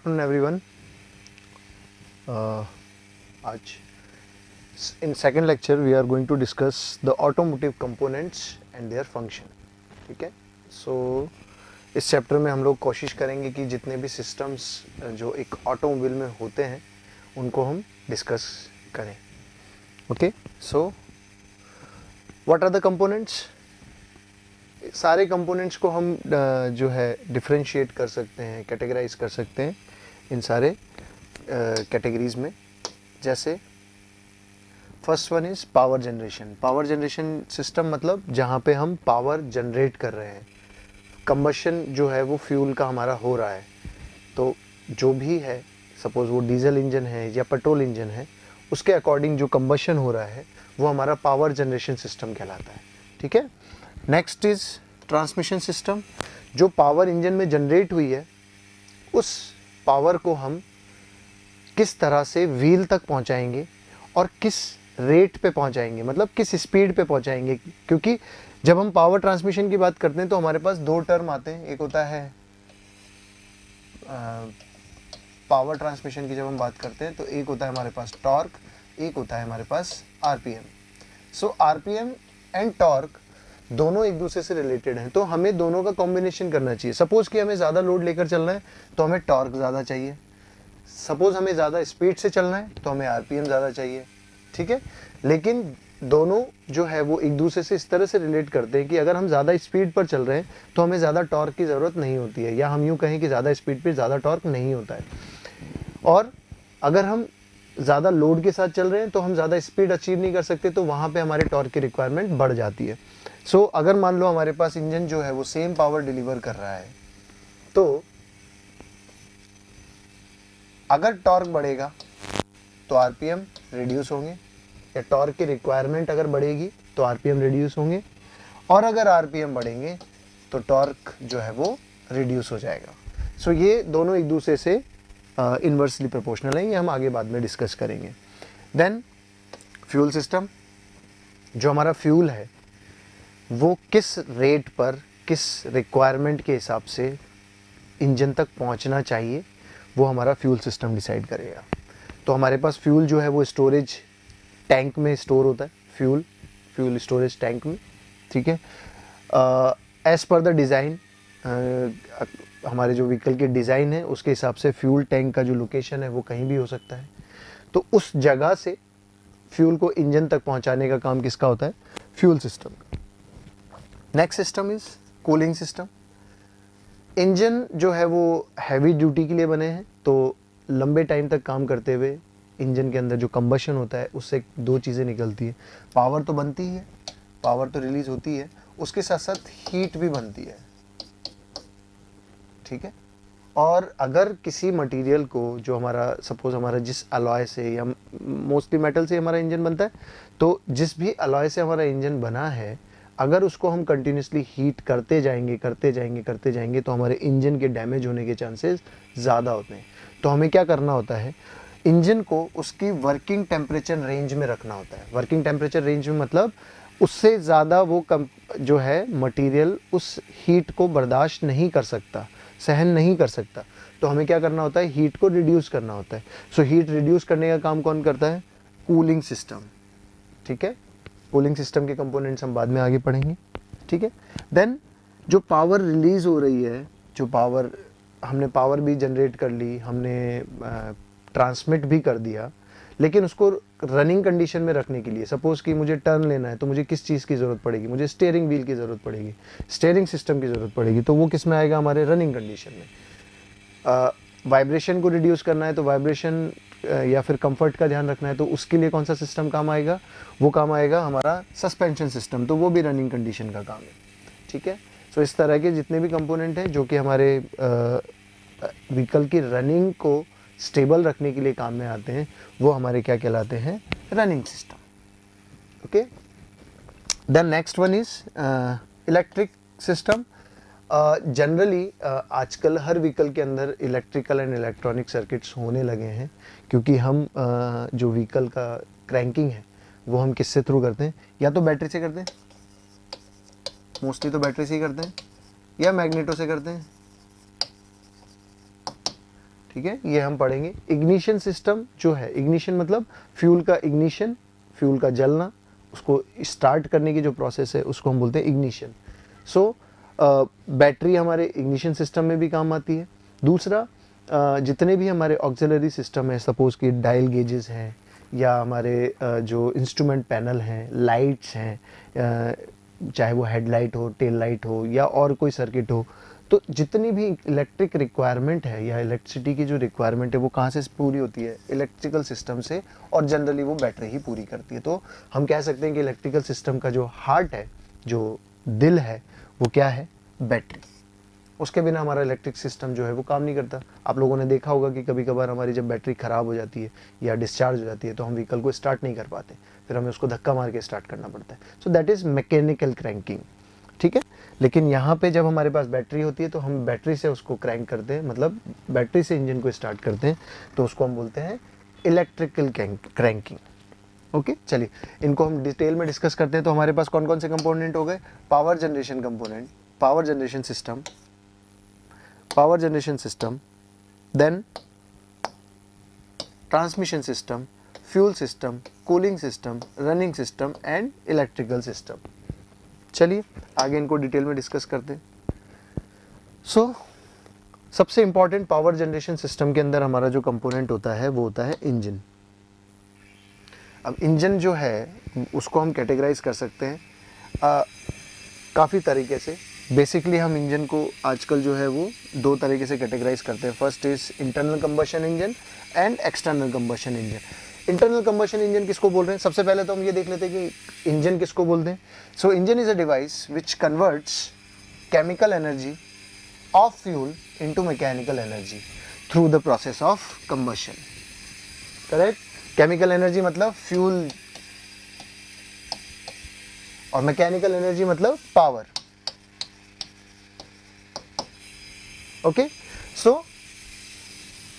afternoon everyone. आज in second lecture we are going to discuss the automotive components and their function. ठीक है, so इस chapter में हम लोग कोशिश करेंगे कि जितने भी सिस्टम्स जो एक ऑटोमोबाइल में होते हैं उनको हम डिस्कस करें. Okay, so what are the components. सारे कंपोनेंट्स को हम जो है डिफरेंशिएट कर सकते हैं, कैटेगराइज कर सकते हैं इन सारे कैटेगरीज में. जैसे first one is power generation. Power generation system मतलब जहाँ पे हम पावर जनरेट कर रहे हैं. कंबशन जो है वो फ्यूल का हमारा हो रहा है, तो जो भी है, सपोज वो डीजल इंजन है या पेट्रोल इंजन है, उसके अकॉर्डिंग जो कंबशन हो रहा है वो हमारा पावर जनरेशन सिस्टम कहलाता है. ठीक है. Next is transmission system. जो पावर इंजन में जनरेट हुई है उस पावर को हम किस तरह से व्हील तक पहुंचाएंगे और किस रेट पे पहुंचाएंगे, मतलब किस स्पीड पे पहुंचाएंगे. क्योंकि जब हम पावर ट्रांसमिशन की बात करते हैं तो हमारे पास दो टर्म आते हैं. एक होता है पावर ट्रांसमिशन की जब हम बात करते हैं तो एक होता है हमारे पास टॉर्क, एक होता है हमारे पास RPM. So RPM and torque दोनों एक दूसरे से रिलेटेड हैं, तो हमें दोनों का कॉम्बिनेशन करना चाहिए. सपोज कि हमें ज़्यादा लोड लेकर चलना है तो हमें टॉर्क ज़्यादा चाहिए. सपोज हमें ज़्यादा स्पीड से चलना है तो हमें आरपीएम ज़्यादा चाहिए. ठीक है. लेकिन दोनों जो है वो एक दूसरे से इस तरह से रिलेट करते हैं कि अगर हम ज़्यादा स्पीड पर चल रहे हैं तो हमें ज़्यादा टॉर्क की ज़रूरत नहीं होती है, या हम यूँ कहें कि ज़्यादा स्पीड पर ज़्यादा टॉर्क नहीं होता है. और अगर हम ज़्यादा लोड के साथ चल रहे हैं तो हम ज़्यादा स्पीड अचीव नहीं कर सकते, तो वहाँ पे हमारे टॉर्क की रिक्वायरमेंट बढ़ जाती है. सो अगर मान लो हमारे पास इंजन जो है वो सेम पावर डिलीवर कर रहा है, तो अगर टॉर्क बढ़ेगा तो आरपीएम रिड्यूस होंगे, या टॉर्क की रिक्वायरमेंट अगर बढ़ेगी तो आरपीएम रिड्यूस होंगे, और अगर आरपीएम बढ़ेंगे तो टॉर्क जो है वो रिड्यूस हो जाएगा. सो ये दोनों एक दूसरे से इन्वर्सली प्रोपोर्शनल है. ये हम आगे बाद में डिस्कस करेंगे. Then fuel system. जो हमारा फ्यूल है वो किस रेट पर, किस रिक्वायरमेंट के हिसाब से इंजन तक पहुंचना चाहिए, वो हमारा फ्यूल सिस्टम डिसाइड करेगा. तो हमारे पास फ्यूल जो है वो स्टोरेज टैंक में स्टोर होता है. फ्यूल स्टोरेज टैंक में. ठीक है. एज पर द डिज़ाइन, हमारे जो व्हीकल के डिज़ाइन है उसके हिसाब से फ्यूल टैंक का जो लोकेशन है वो कहीं भी हो सकता है. तो उस जगह से फ्यूल को इंजन तक पहुंचाने का काम किसका होता है? Fuel system. Next system is cooling system. Engine जो है वो हैवी ड्यूटी के लिए बने हैं, तो लंबे टाइम तक काम करते हुए इंजन के अंदर जो कंबशन होता है उससे दो चीज़ें निकलती है. पावर तो बनती ही है, पावर तो रिलीज होती है, उसके साथ साथ हीट भी बनती है. ठीक है. और अगर किसी मटेरियल को, जो हमारा सपोज हमारा जिस अलॉय से, या मोस्टली मेटल से हमारा इंजन बनता है, तो जिस भी अलॉय से हमारा इंजन बना है, अगर उसको हम कंटिन्यूसली हीट करते जाएंगे तो हमारे इंजन के डैमेज होने के चांसेस ज़्यादा होते हैं. तो हमें क्या करना होता है, इंजन को उसकी वर्किंग टेम्परेचर रेंज में रखना होता है. वर्किंग टेम्परेचर रेंज में मतलब उससे ज़्यादा वो जो है मटेरियल उस हीट को बर्दाश्त नहीं कर सकता, सहन नहीं कर सकता. तो हमें क्या करना होता है, हीट को रिड्यूस करना होता है. सो हीट रिड्यूस करने का काम कौन करता है? Cooling system. ठीक है. कूलिंग सिस्टम के कंपोनेंट्स हम बाद में आगे पढ़ेंगे. ठीक है. देन जो पावर रिलीज हो रही है, जो पावर हमने पावर भी जनरेट कर ली, हमने ट्रांसमिट भी कर दिया, लेकिन उसको रनिंग कंडीशन में रखने के लिए, सपोज कि मुझे टर्न लेना है तो मुझे किस चीज़ की ज़रूरत पड़ेगी? मुझे स्टीयरिंग व्हील की ज़रूरत पड़ेगी, स्टीयरिंग सिस्टम की ज़रूरत पड़ेगी. तो वो किस में आएगा? हमारे रनिंग कंडीशन में. वाइब्रेशन को रिड्यूस करना है तो वाइब्रेशन या फिर कंफर्ट का ध्यान रखना है, तो उसके लिए कौन सा सिस्टम काम आएगा? वो काम आएगा हमारा सस्पेंशन सिस्टम. तो वो भी रनिंग कंडीशन का काम है. ठीक है. सो इस तरह के जितने भी कंपोनेंट हैं जो कि हमारे व्हीकल की रनिंग को स्टेबल रखने के लिए काम में आते हैं, वो हमारे क्या कहलाते हैं? Running system. Okay. Then next one is electric system. Generally आजकल हर व्हीकल के अंदर इलेक्ट्रिकल एंड इलेक्ट्रॉनिक सर्किट्स होने लगे हैं, क्योंकि हम जो व्हीकल का क्रैंकिंग है वो हम किससे थ्रू करते हैं? या तो बैटरी से करते हैं, मोस्टली तो बैटरी से ही करते हैं, या मैग्नेटो से करते हैं. ठीक है, ये हम पढ़ेंगे। इग्निशन सिस्टम जो है, इग्निशन मतलब फ्यूल का इग्निशन, फ्यूल का जलना, उसको स्टार्ट करने की जो प्रोसेस है उसको हम बोलते हैं इग्निशन। सो बैटरी हमारे इग्निशन सिस्टम में भी काम आती है। दूसरा, जितने भी हमारे ऑक्सिलरी सिस्टम है, सपोज कि डायल गेजेस हैं या हमारे जो इंस्ट्रूमेंट पैनल हैं, लाइट्स हैं, चाहे वो हेडलाइट हो, टेल लाइट हो या और कोई सर्किट हो, तो जितनी भी इलेक्ट्रिक रिक्वायरमेंट है या इलेक्ट्रिसिटी की जो रिक्वायरमेंट है वो कहाँ से पूरी होती है? इलेक्ट्रिकल सिस्टम से, और जनरली वो बैटरी ही पूरी करती है। तो हम कह सकते हैं कि इलेक्ट्रिकल सिस्टम का जो हार्ट है, जो दिल है, वो क्या है? बैटरी। उसके बिना हमारा इलेक्ट्रिक सिस्टम जो है वो काम नहीं करता। आप लोगों ने देखा होगा कि कभी कभार हमारी जब बैटरी ख़राब हो जाती है या डिस्चार्ज हो जाती है तो हम व्हीकल को स्टार्ट नहीं कर पाते, फिर हमें उसको धक्का मार के स्टार्ट करना पड़ता है। So that is mechanical cranking, ठीक है। लेकिन यहाँ पे जब हमारे पास बैटरी होती है तो हम बैटरी से उसको क्रैंक करते हैं, मतलब बैटरी से इंजन को स्टार्ट करते हैं, तो उसको हम बोलते हैं इलेक्ट्रिकल क्रैंकिंग। ओके, चलिए इनको हम डिटेल में डिस्कस करते हैं। तो हमारे पास कौन कौन से कंपोनेंट हो गए? Power generation component, power generation system, power generation system, then transmission system, fuel system, cooling system, running system and electrical system. चलिए आगे इनको डिटेल में डिस्कस करते हैं। सो सबसे इंपॉर्टेंट पावर जनरेशन सिस्टम के अंदर हमारा जो कंपोनेंट होता है वो होता है इंजन। अब इंजन जो है उसको हम कैटेगराइज कर सकते हैं काफ़ी तरीके से। बेसिकली हम इंजन को आजकल जो है वो दो तरीके से कैटेगराइज करते हैं। First is internal combustion engine and external combustion engine. Internal combustion engine किसको बोल रहे हैं? सबसे पहले तो हम ये देख लेते हैं कि इंजन किसको बोलते हैं। सो engine is a device which converts chemical energy of fuel into mechanical energy through the process of combustion. Correct? Chemical energy मतलब फ्यूल और मैकेनिकल एनर्जी मतलब पावर। ओके, सो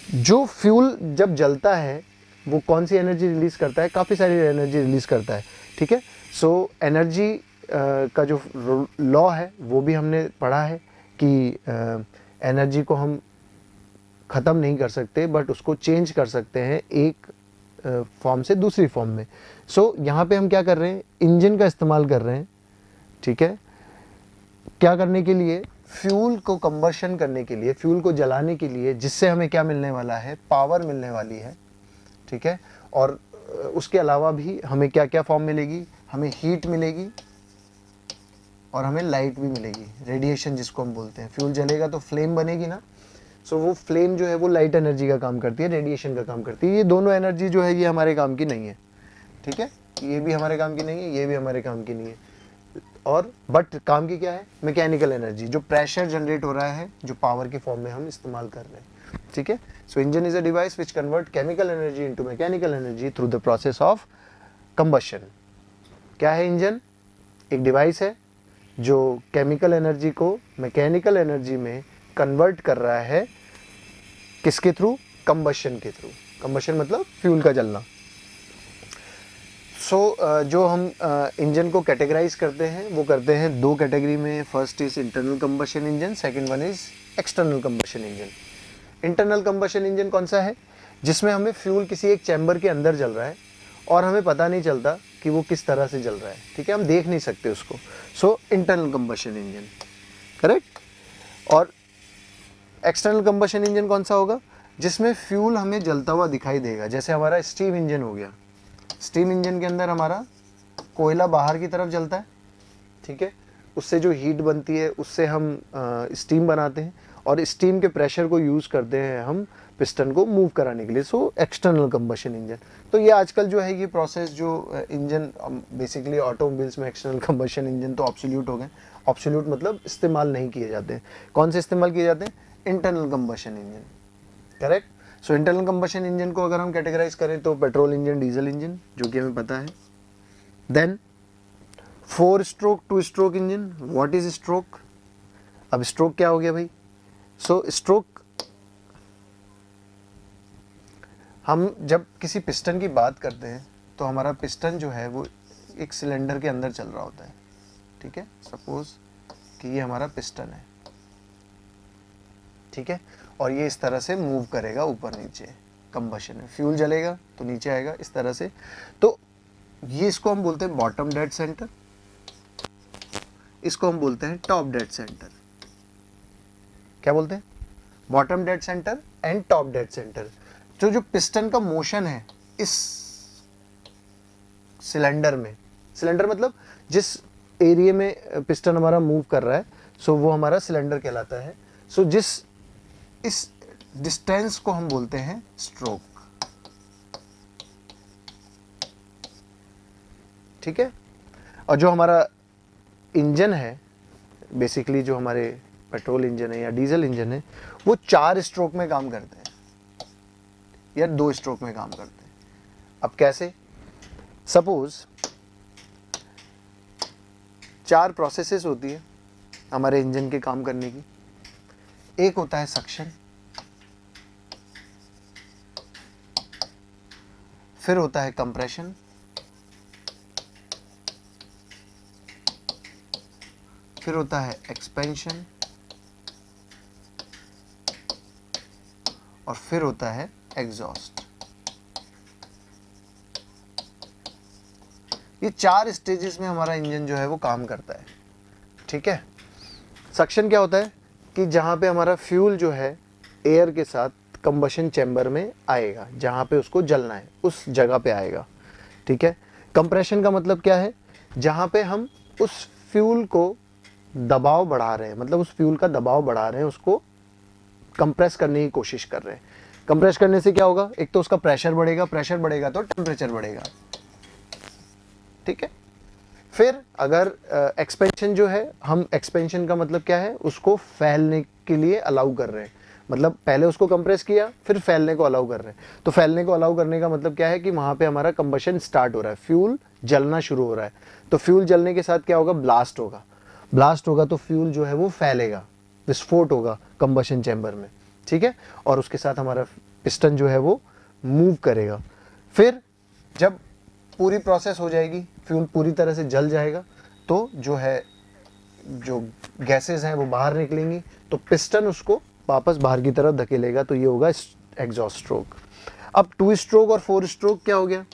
जो फ्यूल जब जलता है वो कौन सी एनर्जी रिलीज करता है? काफ़ी सारी एनर्जी रिलीज करता है, ठीक है। सो एनर्जी का जो लॉ है वो भी हमने पढ़ा है कि एनर्जी को हम ख़त्म नहीं कर सकते बट उसको चेंज कर सकते हैं एक फॉर्म से दूसरी फॉर्म में। सो यहाँ पे हम क्या कर रहे हैं? इंजन का इस्तेमाल कर रहे हैं, ठीक है। क्या करने के लिए? फ्यूल को कंबशन करने के लिए, फ्यूल को जलाने के लिए, जिससे हमें क्या मिलने वाला है? पावर मिलने वाली है, ठीक है। और उसके अलावा भी हमें क्या क्या फॉर्म मिलेगी? हमें हीट मिलेगी और हमें लाइट भी मिलेगी, रेडिएशन जिसको हम बोलते हैं। फ्यूल जलेगा तो फ्लेम बनेगी ना, सो वो फ्लेम जो है वो लाइट एनर्जी का काम करती है, रेडिएशन का काम करती है। ये दोनों एनर्जी जो है ये हमारे काम की नहीं है, ठीक है। ये भी हमारे काम की नहीं है, ये भी हमारे काम की नहीं है। और बट काम की क्या है? मैकेनिकल एनर्जी, जो प्रेशर जनरेट हो रहा है, जो पावर के फॉर्म में हम इस्तेमाल कर रहे हैं, ठीक है। सो engine is a device which convert chemical energy into mechanical energy through the process of combustion. क्या है इंजन? एक डिवाइस है जो केमिकल एनर्जी को मैकेनिकल एनर्जी में कन्वर्ट कर रहा है। किसके थ्रू? कंबशन के थ्रू। कंबशन मतलब फ्यूल का जलना। जो हम इंजन को कैटेगराइज करते हैं वो करते हैं दो कैटेगरी में। First is internal combustion engine, second one is external combustion engine. Internal combustion engine कौन सा है? जिसमें हमें फ्यूल किसी एक चैम्बर के अंदर जल रहा है और हमें पता नहीं चलता कि वो किस तरह से जल रहा है, ठीक है, हम देख नहीं सकते उसको। So internal combustion engine, correct. और एक्सटर्नल कंबशन इंजन कौन सा होगा? जिसमें फ्यूल हमें जलता हुआ दिखाई देगा, जैसे हमारा स्टीम इंजन हो गया। स्टीम इंजन के अंदर हमारा कोयला बाहर की तरफ जलता है, ठीक है, उससे जो हीट बनती है उससे हम स्टीम बनाते हैं और स्टीम के प्रेशर को यूज़ करते हैं हम पिस्टन को मूव कराने के लिए। So external combustion engine. तो ये आजकल जो है ये प्रोसेस जो इंजन बेसिकली ऑटोमोबाइल्स में एक्सटर्नल कंबशन इंजन तो ऑब्सोल्यूट हो गए। ऑब्सोल्यूट मतलब इस्तेमाल नहीं किए जाते हैं। कौन से इस्तेमाल किए जाते हैं? Internal combustion engine, correct. So internal combustion engine को अगर हम कैटेगराइज करें तो पेट्रोल इंजन, डीजल इंजन, जो कि हमें पता है। Then 4 stroke 2 stroke engine. What is stroke? अब स्ट्रोक क्या हो गया भाई? सो स्ट्रोक, हम जब किसी पिस्टन की बात करते हैं तो हमारा पिस्टन जो है वो एक सिलेंडर के अंदर चल रहा होता है, ठीक है। सपोज कि ये हमारा पिस्टन है, ठीक है। और ये इस तरह से मूव करेगा ऊपर नीचे, कंबशन में फ्यूल जलेगा तो नीचे आएगा इस तरह से। तो ये इसको हम बोलते हैं बॉटम डेड सेंटर, इसको हम बोलते हैं टॉप डेड सेंटर। क्या बोलते हैं? Bottom dead centre and top dead centre. तो जो पिस्टन का मोशन है इस सिलेंडर में, सिलेंडर मतलब जिस एरिया में पिस्टन हमारा मूव कर रहा है, सो वो हमारा सिलेंडर कहलाता है। सो जिस इस डिस्टेंस को हम बोलते हैं स्ट्रोक, ठीक है। और जो हमारा इंजन है, बेसिकली जो हमारे पेट्रोल इंजन है या डीजल इंजन है, वो 4 स्ट्रोक में काम करते हैं या 2 स्ट्रोक में काम करते हैं। अब कैसे? सपोज 4 प्रोसेसेस होती है हमारे इंजन के काम करने की। एक होता है सक्शन, फिर होता है कंप्रेशन, फिर होता है एक्सपेंशन, और फिर होता है एग्जॉस्ट। ये 4 स्टेजेस में हमारा इंजन जो है वो काम करता है, ठीक है। सक्शन क्या होता है कि जहाँ पे हमारा फ्यूल जो है एयर के साथ कंबशन चैम्बर में आएगा, जहाँ पे उसको जलना है उस जगह पे आएगा, ठीक है। कंप्रेशन का मतलब क्या है? जहाँ पे हम उस फ्यूल को दबाव बढ़ा रहे हैं, मतलब उस फ्यूल का दबाव बढ़ा रहे हैं, उसको कंप्रेस करने की कोशिश कर रहे हैं। कंप्रेस करने से क्या होगा? एक तो उसका प्रेशर बढ़ेगा, प्रेशर बढ़ेगा तो टेम्परेचर बढ़ेगा, ठीक है। फिर अगर एक्सपेंशन जो है, हम एक्सपेंशन का मतलब क्या है? उसको फैलने के लिए अलाउ कर रहे हैं, मतलब पहले उसको कंप्रेस किया फिर फैलने को अलाउ कर रहे हैं। तो फैलने को अलाउ करने का मतलब क्या है कि वहाँ पे हमारा कंबशन स्टार्ट हो रहा है, फ्यूल जलना शुरू हो रहा है। तो फ्यूल जलने के साथ क्या होगा? ब्लास्ट होगा। ब्लास्ट होगा तो फ्यूल जो है वो फैलेगा, विस्फोट होगा कंबशन चैम्बर में, ठीक है। और उसके साथ हमारा पिस्टन जो है वो मूव करेगा। फिर जब पूरी प्रोसेस हो जाएगी, फ्यूल पूरी तरह से जल जाएगा, तो जो है जो गैसेस हैं वो बाहर निकलेंगी, तो पिस्टन उसको वापस बाहर की तरफ धकेलेगा, तो ये होगा एग्जॉस्ट स्ट्रोक। अब 2 स्ट्रोक और 4 स्ट्रोक क्या हो गया?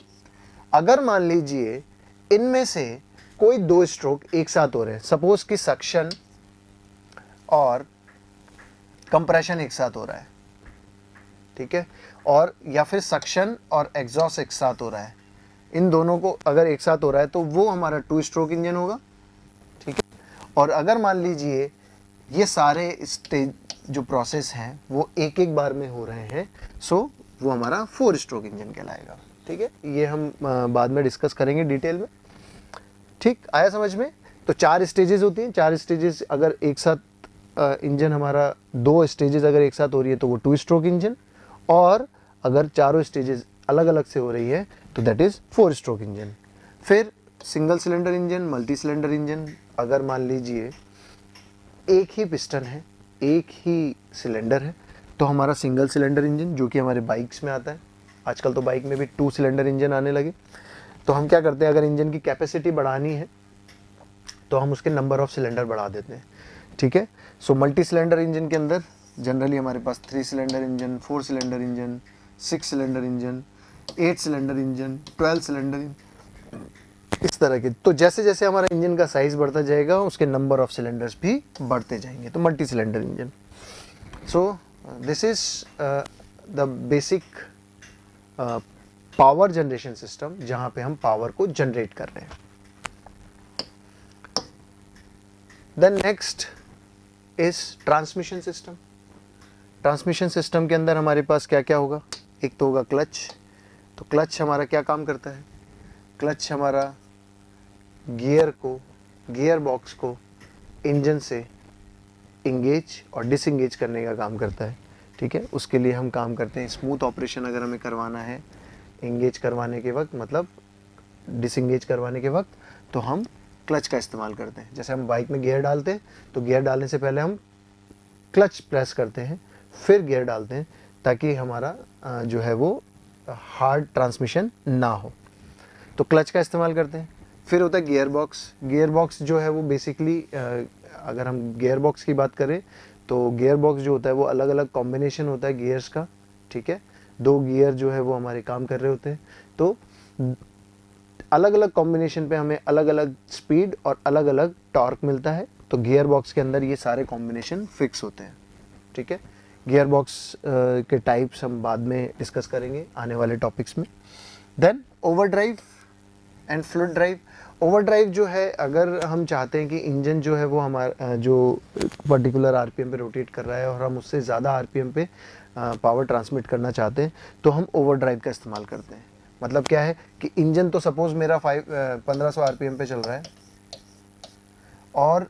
अगर मान लीजिए इनमें से कोई 2 स्ट्रोक एक साथ हो रहे हैं, सपोज कि सक्शन और कंप्रेशन एक साथ हो रहा है, ठीक है, और या फिर सक्शन और एग्जॉस्ट एक साथ हो रहा है, इन दोनों को अगर एक साथ हो रहा है तो वो हमारा 2 स्ट्रोक इंजन होगा, ठीक है। और अगर मान लीजिए ये सारे स्टेज जो प्रोसेस हैं वो एक एक बार में हो रहे हैं, सो वो हमारा 4 स्ट्रोक इंजन कहलाएगा, ठीक है। ये हम बाद में डिस्कस करेंगे डिटेल में, ठीक। आया समझ में? तो 4 स्टेजेस होती हैं, 4 स्टेजेस अगर एक साथ इंजन हमारा 2 स्टेजेस अगर एक साथ हो रही है तो वो 2 स्ट्रोक इंजन, और अगर चारों स्टेजेस अलग अलग से हो रही है तो दैट इज़ 4 स्ट्रोक इंजन। फिर single cylinder engine, multi cylinder engine, अगर मान लीजिए एक ही पिस्टन है, एक ही सिलेंडर है, तो हमारा सिंगल सिलेंडर इंजन जो कि हमारे बाइक्स में आता है, आजकल तो बाइक में भी 2 सिलेंडर इंजन आने लगे। तो हम क्या करते हैं, अगर इंजन की कैपेसिटी बढ़ानी है तो हम उसके नंबर ऑफ सिलेंडर बढ़ा देते हैं, ठीक है। सो मल्टी सिलेंडर इंजन के अंदर जनरली हमारे पास 3 cylinder engine, 4 cylinder engine, 6 cylinder engine, 8 cylinder engine, 12 cylinder, इस तरह के। तो जैसे जैसे हमारा इंजन का साइज बढ़ता जाएगा उसके नंबर ऑफ सिलेंडर्स भी बढ़ते जाएंगे, तो multi cylinder engine. So this is the basic power generation system, जहां पे हम पावर को जनरेट कर रहे हैं। Then next is transmission system. Transmission system के अंदर हमारे पास क्या क्या होगा? एक तो होगा क्लच। तो क्लच हमारा क्या काम करता है? क्लच हमारा गियर को, गियर बॉक्स को इंजन से इंगेज और डिसंगेज करने का काम करता है, ठीक है। उसके लिए हम काम करते हैं स्मूथ ऑपरेशन अगर हमें करवाना है इंगेज करवाने के वक्त, मतलब डिसंगेज करवाने के वक्त, तो हम क्लच का इस्तेमाल करते हैं। जैसे हम बाइक में गियर डालते हैं तो गियर डालने से पहले हम क्लच प्रेस करते हैं, फिर गियर डालते हैं, ताकि हमारा जो है वो हार्ड ट्रांसमिशन ना हो। तो क्लच का इस्तेमाल करते हैं। फिर होता है गियर बॉक्स। गियर बॉक्स जो है वो बेसिकली अगर हम गियर बॉक्स की बात करें तो गियर बॉक्स जो होता है वो अलग अलग कॉम्बिनेशन होता है गियर्स का, ठीक है। 2 गियर जो है वो हमारे काम कर रहे होते हैं, तो अलग अलग कॉम्बिनेशन पे हमें अलग अलग स्पीड और अलग अलग टॉर्क मिलता है। तो गियर बॉक्स के अंदर ये सारे कॉम्बिनेशन फिक्स होते हैं, ठीक है। गियर बॉक्स के टाइप्स हम बाद में डिस्कस करेंगे आने वाले टॉपिक्स में। Then overdrive and fluid drive. Overdrive जो है, अगर हम चाहते हैं कि इंजन जो है वो हमारा जो पर्टिकुलर आरपीएम पे रोटेट कर रहा है और हम उससे ज़्यादा आरपीएम पे पावर ट्रांसमिट करना चाहते हैं, तो हम ओवरड्राइव का इस्तेमाल करते हैं। मतलब क्या है कि इंजन तो सपोज मेरा 1500 आरपीएम पे चल रहा है और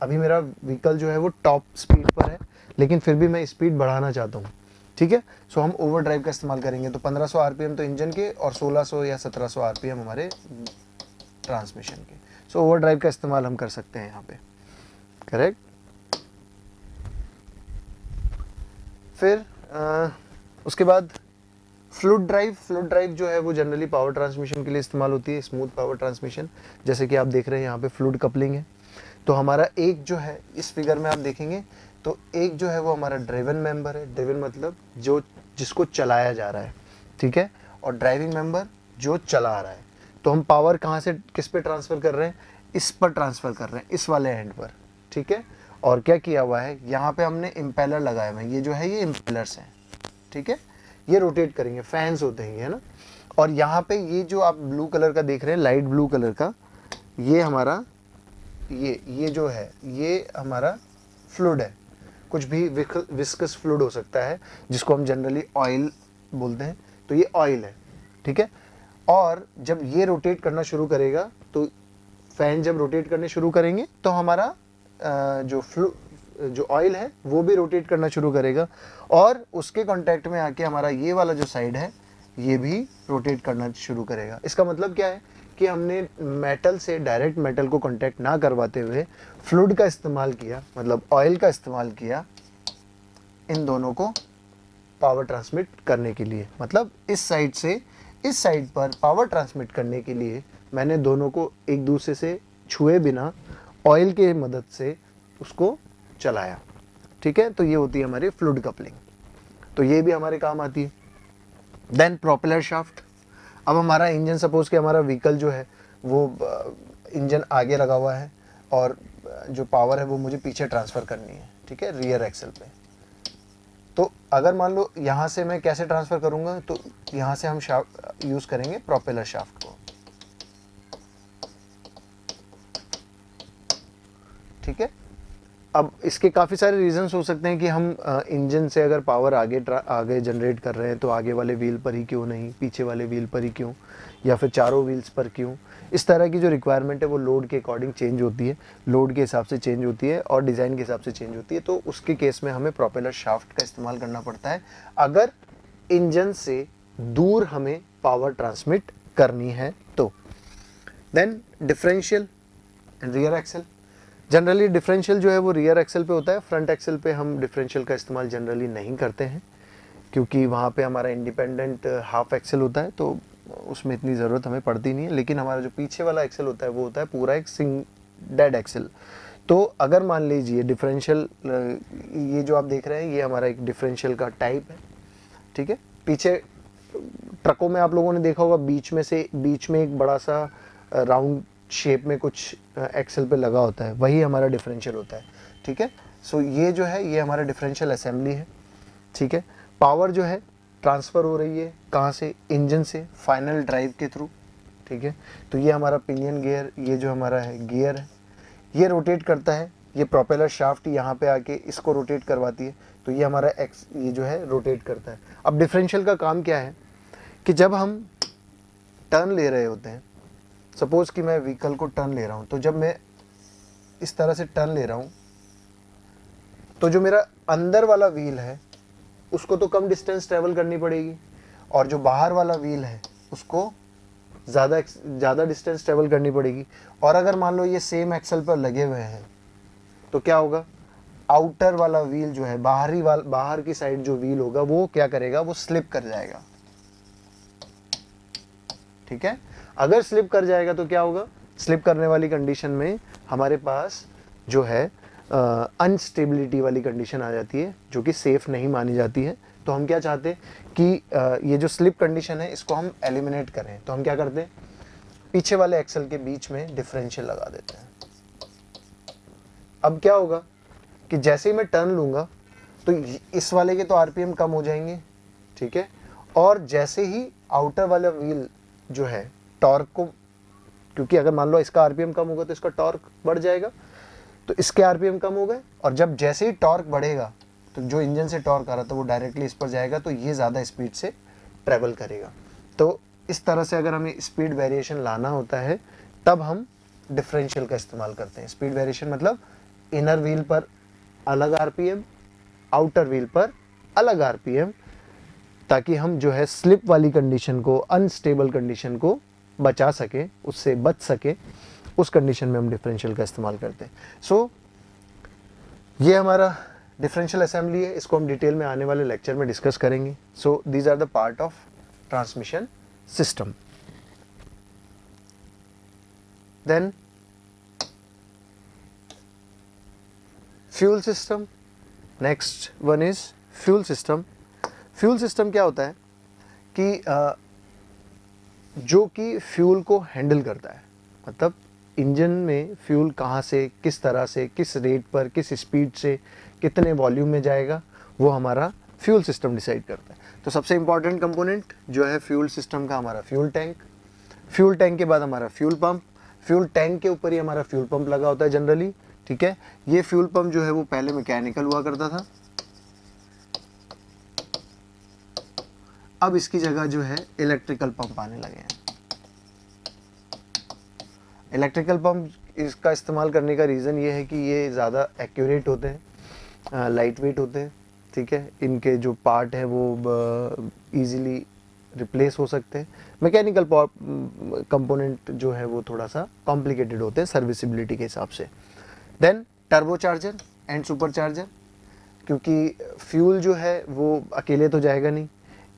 अभी मेरा व्हीकल जो है वो टॉप स्पीड पर है, लेकिन फिर भी मैं स्पीड बढ़ाना चाहता हूँ, ठीक है। सो हम ओवरड्राइव का इस्तेमाल करेंगे। तो 1500 आरपीएम तो इंजन के और 1600 या 1700 आरपीएम हमारे ट्रांसमिशन के। सो ओवरड्राइव का इस्तेमाल हम कर सकते हैं यहाँ पे, करेक्ट। फिर उसके बाद फ्लूइड ड्राइव। फ्लूइड ड्राइव जो है वो जनरली पावर ट्रांसमिशन के लिए इस्तेमाल होती है, स्मूथ पावर ट्रांसमिशन। जैसे कि आप देख रहे हैं यहाँ पे फ्लूइड कपलिंग है। तो हमारा एक जो है, इस फिगर में आप देखेंगे तो एक जो है वो हमारा ड्राइवन मेंबर है। ड्राइवन मतलब जो जिसको चलाया जा रहा है, ठीक है, और ड्राइविंग मेंबर जो चला रहा है। तो हम पावर कहाँ से किस पे ट्रांसफ़र कर रहे हैं, इस पर ट्रांसफ़र कर रहे हैं, इस वाले एंड पर, ठीक है। और क्या किया हुआ है, यहाँ पे हमने इम्पेलर लगाए हुए हैं। ये जो है ये इम्पेलर्स हैं, ठीक है। ये रोटेट करेंगे, फैंस होते हैं ये, है ना। और यहाँ पे ये जो आप ब्लू कलर का देख रहे हैं, लाइट ब्लू कलर का, ये हमारा ये जो है ये हमारा फ्लूइड है। कुछ भी विस्कस फ्लूइड हो सकता है, जिसको हम जनरली ऑयल बोलते हैं। तो ये ऑयल है, ठीक है। और जब ये रोटेट करना शुरू करेगा, तो फैन जब रोटेट करने शुरू करेंगे तो हमारा जो ऑयल है वो भी रोटेट करना शुरू करेगा, और उसके कांटेक्ट में आके हमारा ये वाला जो साइड है ये भी रोटेट करना शुरू करेगा। इसका मतलब क्या है कि हमने मेटल से डायरेक्ट मेटल को कांटेक्ट ना करवाते हुए फ्लूइड का इस्तेमाल किया, मतलब ऑयल का इस्तेमाल किया इन दोनों को पावर ट्रांसमिट करने के लिए। मतलब इस साइड से इस साइड पर पावर ट्रांसमिट करने के लिए मैंने दोनों को एक दूसरे से छुए बिना ऑयल के मदद से उसको चलाया, ठीक है। तो ये होती है हमारी फ्लूइड कपलिंग, तो ये भी हमारे काम आती है। Then propeller shaft. अब हमारा इंजन, सपोज कि हमारा व्हीकल जो है वो इंजन आगे लगा हुआ है और जो पावर है वो मुझे पीछे ट्रांसफ़र करनी है, ठीक है, रियर एक्सल पे। तो अगर मान लो यहाँ से मैं कैसे ट्रांसफ़र करूँगा, तो यहाँ से हम शाफ्ट यूज़ करेंगे प्रोपेलर शाफ्ट को, ठीक है। अब इसके काफ़ी सारे रीजंस हो सकते हैं कि हम इंजन से अगर पावर आगे जनरेट कर रहे हैं तो आगे वाले व्हील पर ही क्यों नहीं, पीछे वाले व्हील पर ही क्यों, या फिर चारों व्हील्स पर क्यों। इस तरह की जो रिक्वायरमेंट है वो लोड के अकॉर्डिंग चेंज होती है, लोड के हिसाब से चेंज होती है और डिज़ाइन के हिसाब से चेंज होती है। तो उसके केस में हमें प्रोपेलर शाफ्ट का इस्तेमाल करना पड़ता है अगर इंजन से दूर हमें पावर ट्रांसमिट करनी है तो। Then differential and rear axle. Generally differential जो है वो रियर एक्सल पे होता है, फ्रंट एक्सल पे हम डिफरेंशियल का इस्तेमाल जनरली नहीं करते हैं, क्योंकि वहाँ पे हमारा इंडिपेंडेंट हाफ एक्सल होता है, तो उसमें इतनी ज़रूरत हमें पड़ती नहीं है। लेकिन हमारा जो पीछे वाला एक्सल होता है वो होता है पूरा एक डेड एक्सल। तो अगर मान लीजिए डिफरेंशियल, ये जो आप देख रहे हैं ये हमारा एक डिफरेंशियल का टाइप है, ठीक है। पीछे ट्रकों में आप लोगों ने देखा होगा बीच में एक बड़ा सा राउंड शेप में कुछ एक्सल पे लगा होता है, वही हमारा डिफरेंशियल होता है, ठीक है। सो ये जो है ये हमारा डिफरेंशियल असेंबली है, ठीक है। पावर जो है ट्रांसफ़र हो रही है कहाँ से, इंजन से फाइनल ड्राइव के थ्रू, ठीक है। तो ये हमारा पिनियन गियर, ये जो हमारा है गियर है, ये रोटेट करता है। ये प्रोपेलर शाफ्ट यहाँ पे आके इसको रोटेट करवाती है, तो ये हमारा ये जो है रोटेट करता है। अब डिफरेंशियल का काम क्या है कि जब हम टर्न ले रहे होते हैं, सपोज़ कि मैं व्हीकल को टर्न ले रहा हूँ, तो जब मैं इस तरह से टर्न ले रहा हूँ तो जो मेरा अंदर वाला व्हील है उसको तो कम डिस्टेंस ट्रेवल करनी पड़ेगी, और जो बाहर वाला व्हील है उसको ज़्यादा डिस्टेंस ट्रेवल करनी पड़ेगी। और अगर मान लो ये सेम एक्सल पर लगे हुए हैं तो क्या होगा, आउटर वाला व्हील जो है, बाहर की साइड जो व्हील होगा वो क्या करेगा, वो स्लिप कर जाएगा, ठीक है। अगर स्लिप कर जाएगा तो क्या होगा, स्लिप करने वाली कंडीशन में हमारे पास जो है अनस्टेबिलिटी वाली कंडीशन आ जाती है जो कि सेफ नहीं मानी जाती है। तो हम क्या चाहते हैं कि ये जो स्लिप कंडीशन है इसको हम एलिमिनेट करें। तो हम क्या करते हैं, पीछे वाले एक्सल के बीच में डिफरेंशियल लगा देते हैं। अब क्या होगा कि जैसे ही मैं टर्न लूँगा तो इस वाले के तो आरपीएम कम हो जाएंगे, ठीक है, और जैसे ही आउटर वाला व्हील जो है टॉर्क को, क्योंकि अगर मान लो इसका आरपीएम कम होगा तो इसका टॉर्क बढ़ जाएगा, तो इसके आरपीएम कम हो गए, और जब जैसे ही टॉर्क बढ़ेगा तो जो इंजन से टॉर्क आ रहा था वो डायरेक्टली इस पर जाएगा, तो ये ज़्यादा स्पीड से ट्रैवल करेगा। तो इस तरह से अगर हमें स्पीड वेरिएशन लाना होता है तब हम डिफरेंशियल का इस्तेमाल करते हैं। स्पीड वेरिएशन मतलब इनर व्हील पर अलग आरपीएम, आउटर व्हील पर अलग आरपीएम, ताकि हम जो है स्लिप वाली कंडीशन को, अनस्टेबल कंडीशन को बचा सके, उससे बच सके, उस कंडीशन में हम डिफरेंशियल का इस्तेमाल करते हैं। सो ये हमारा डिफरेंशियल असेंबली है, इसको हम डिटेल में आने वाले लेक्चर में डिस्कस करेंगे। So these are the part of transmission system. Then fuel system, next one is fuel system. Fuel system क्या होता है कि जो कि फ्यूल को हैंडल करता है, मतलब इंजन में फ्यूल कहाँ से, किस तरह से, किस रेट पर, किस स्पीड से, कितने वॉल्यूम में जाएगा, वो हमारा फ्यूल सिस्टम डिसाइड करता है। तो सबसे इम्पॉर्टेंट कंपोनेंट जो है फ्यूल सिस्टम का हमारा फ्यूल टैंक, फ्यूल टैंक के बाद हमारा फ्यूल पंप, फ्यूल टैंक के ऊपर ही हमारा फ्यूल पंप लगा होता है जनरली, ठीक है। ये फ्यूल पंप जो है वो पहले मैकेनिकल हुआ करता था, अब इसकी जगह जो है इलेक्ट्रिकल पंप आने लगे हैं। इलेक्ट्रिकल पंप इसका इस्तेमाल करने का रीज़न ये है कि ये ज़्यादा एक्यूरेट होते हैं, लाइट वेट होते हैं, ठीक है, इनके जो पार्ट है वो इजीली रिप्लेस हो सकते हैं। मैकेनिकल कंपोनेंट जो है वो थोड़ा सा कॉम्प्लिकेटेड होते हैं सर्विसिबिलिटी के हिसाब से। देन टर्बोचार्जर एंड सुपरचार्जर, क्योंकि फ्यूल जो है वो अकेले तो जाएगा नहीं,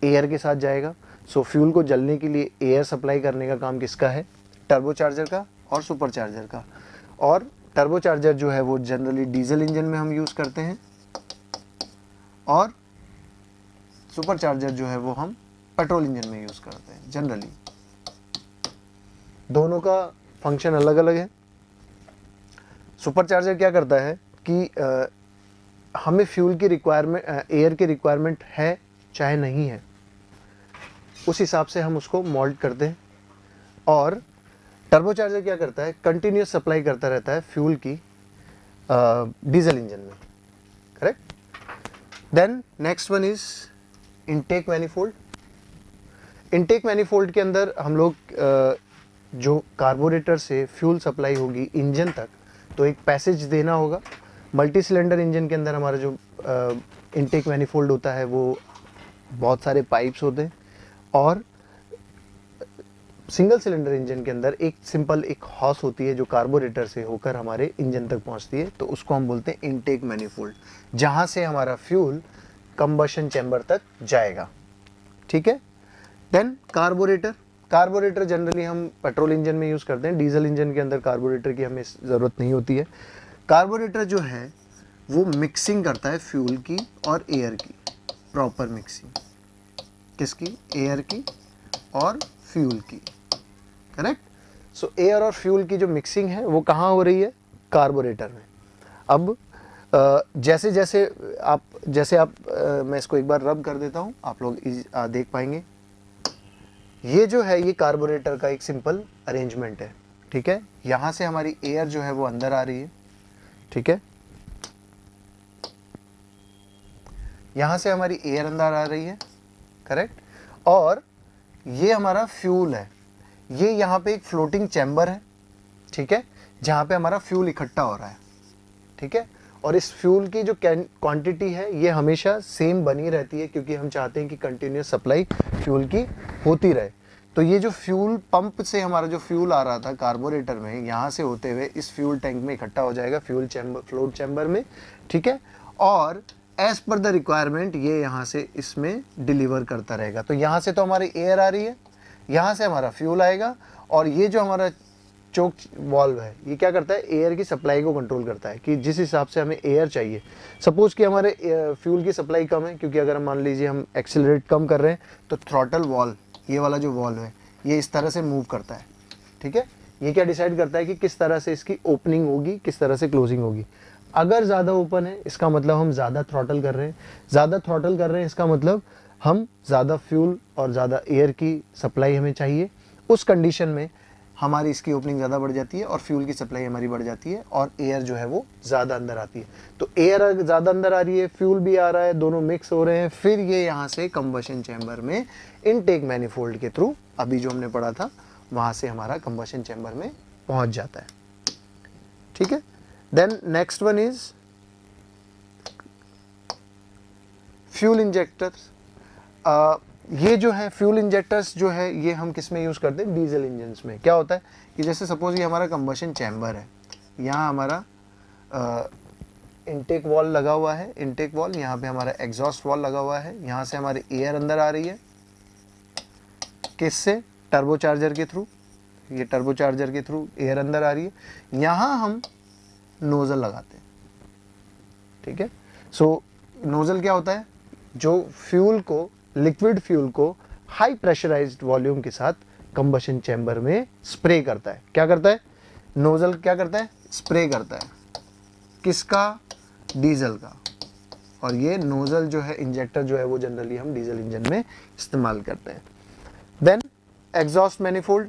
एयर के साथ जाएगा। सो फ्यूल को जलने के लिए एयर सप्लाई करने का काम किसका है, टर्बोचार्जर का और सुपरचार्जर का। और टर्बोचार्जर जो है वो जनरली डीजल इंजन में हम यूज़ करते हैं, और सुपरचार्जर जो है वो हम पेट्रोल इंजन में यूज़ करते हैं जनरली। दोनों का फंक्शन अलग अलग है। सुपरचार्जर क्या करता है कि हमें फ्यूल की रिक्वायरमेंट, एयर की रिक्वायरमेंट है चाहे नहीं है, उस हिसाब से हम उसको मोल्ड करते हैं। और टर्बोचार्जर क्या करता है, कंटिन्यूस सप्लाई करता रहता है फ्यूल की डीजल इंजन में, correct. Then next one is intake manifold. Intake manifold के अंदर हम लोग जो कार्बोरेटर से फ्यूल सप्लाई होगी इंजन तक, तो एक पैसेज देना होगा। मल्टी सिलेंडर इंजन के अंदर हमारा जो इनटेक मैनिफोल्ड होता है वो बहुत सारे पाइप्स होते हैं, और सिंगल सिलेंडर इंजन के अंदर एक सिंपल एक हॉस होती है जो कार्बोरेटर से होकर हमारे इंजन तक पहुंचती है, तो उसको हम बोलते हैं इनटेक मैनिफोल्ड, जहां से हमारा फ्यूल कंबशन चैम्बर तक जाएगा, ठीक है। देन कार्बोरेटर, कार्बोरेटर जनरली हम पेट्रोल इंजन में यूज़ करते हैं, डीजल इंजन के अंदर कार्बोरेटर की हमें ज़रूरत नहीं होती है। कार्बोरेटर जो है वो मिक्सिंग करता है फ्यूल की और एयर की, प्रॉपर मिक्सिंग किसकी, एयर की और फ्यूल की, करेक्ट। सो एयर और फ्यूल की जो मिक्सिंग है वो कहाँ हो रही है, कार्बोरेटर में। अब जैसे जैसे आप मैं इसको एक बार रब कर देता हूँ, आप लोग देख पाएंगे। ये जो है ये कार्बोरेटर का एक सिंपल अरेंजमेंट है, ठीक है। यहाँ से हमारी एयर जो है वो अंदर आ रही है, ठीक है, यहाँ से हमारी एयर अंदर आ रही है, करेक्ट। और ये हमारा फ्यूल है, ये यहाँ पे एक फ्लोटिंग चैम्बर है, ठीक है, जहाँ पे हमारा फ्यूल इकट्ठा हो रहा है, ठीक है। और इस फ्यूल की जो क्वांटिटी है ये हमेशा सेम बनी रहती है, क्योंकि हम चाहते हैं कि कंटिन्यूस सप्लाई फ्यूल की होती रहे। तो ये जो फ्यूल पंप से हमारा जो फ्यूल आ रहा था कार्बोरेटर में, यहाँ से होते हुए इस फ्यूल टैंक में इकट्ठा हो जाएगा फ्यूल चैम्बर, फ्लोट चैम्बर में, ठीक है। और एज पर द रिक्वायरमेंट ये यहाँ से इसमें डिलीवर करता रहेगा। तो यहाँ से तो हमारी एयर आ रही है, यहाँ से हमारा फ्यूल आएगा, और ये जो हमारा चोक वाल्व है, ये क्या करता है, एयर की सप्लाई को कंट्रोल करता है कि जिस हिसाब से हमें एयर चाहिए। सपोज कि हमारे फ्यूल की सप्लाई कम है, क्योंकि अगर हम मान लीजिए हम एक्सेलरेट कम कर रहे हैं तो थ्रॉटल वाल्व, ये वाला जो वाल्व है ये इस तरह से मूव करता है, ठीक है। ये क्या डिसाइड करता है कि किस तरह से इसकी ओपनिंग होगी, किस तरह से क्लोजिंग होगी। अगर ज़्यादा ओपन है इसका मतलब हम ज़्यादा थ्रॉटल कर रहे हैं, ज़्यादा थ्रॉटल कर रहे हैं इसका मतलब हम ज़्यादा फ्यूल और ज़्यादा एयर की सप्लाई हमें चाहिए। उस कंडीशन में हमारी इसकी ओपनिंग ज़्यादा बढ़ जाती है और फ्यूल की सप्लाई हमारी बढ़ जाती है और एयर जो है वो ज़्यादा अंदर आती है। तो एयर ज़्यादा अंदर आ रही है, फ्यूल भी आ रहा है, दोनों मिक्स हो रहे हैं, फिर ये यहाँ से कंबशन चैम्बर में इनटेक मैनिफोल्ड के थ्रू, अभी जो हमने पढ़ा था वहाँ से हमारा कंबशन चैम्बर में पहुँच जाता है, ठीक है। Then next one is fuel injectors. ये जो है फ्यूल इंजेक्टर्स जो है ये हम किस में यूज़ करते हैं, डीजल इंजन्स में। क्या होता है कि जैसे सपोज ये हमारा कंबशन चैम्बर है, यहाँ हमारा इनटेक वॉल लगा हुआ है, इनटेक वॉल, यहाँ पे हमारा एग्जॉस्ट वॉल लगा हुआ है, यहाँ से हमारी एयर अंदर आ रही है, किससे, टर्बोचार्जर के थ्रू, ये टर्बोचार्जर के थ्रू एयर अंदर आ रही है, यहाँ हम नोज़ल लगाते हैं, ठीक है। सो नोज़ल क्या होता है, जो फ्यूल को, लिक्विड फ्यूल को हाई प्रेशराइज्ड वॉल्यूम के साथ कंबशन चैम्बर में स्प्रे करता है। क्या करता है, नोज़ल क्या करता है, स्प्रे करता है, किसका, डीजल का। और ये नोज़ल जो है, इंजेक्टर जो है वो जनरली हम डीजल इंजन में इस्तेमाल करते हैं। देन एग्जॉस्ट मैनिफोल्ड,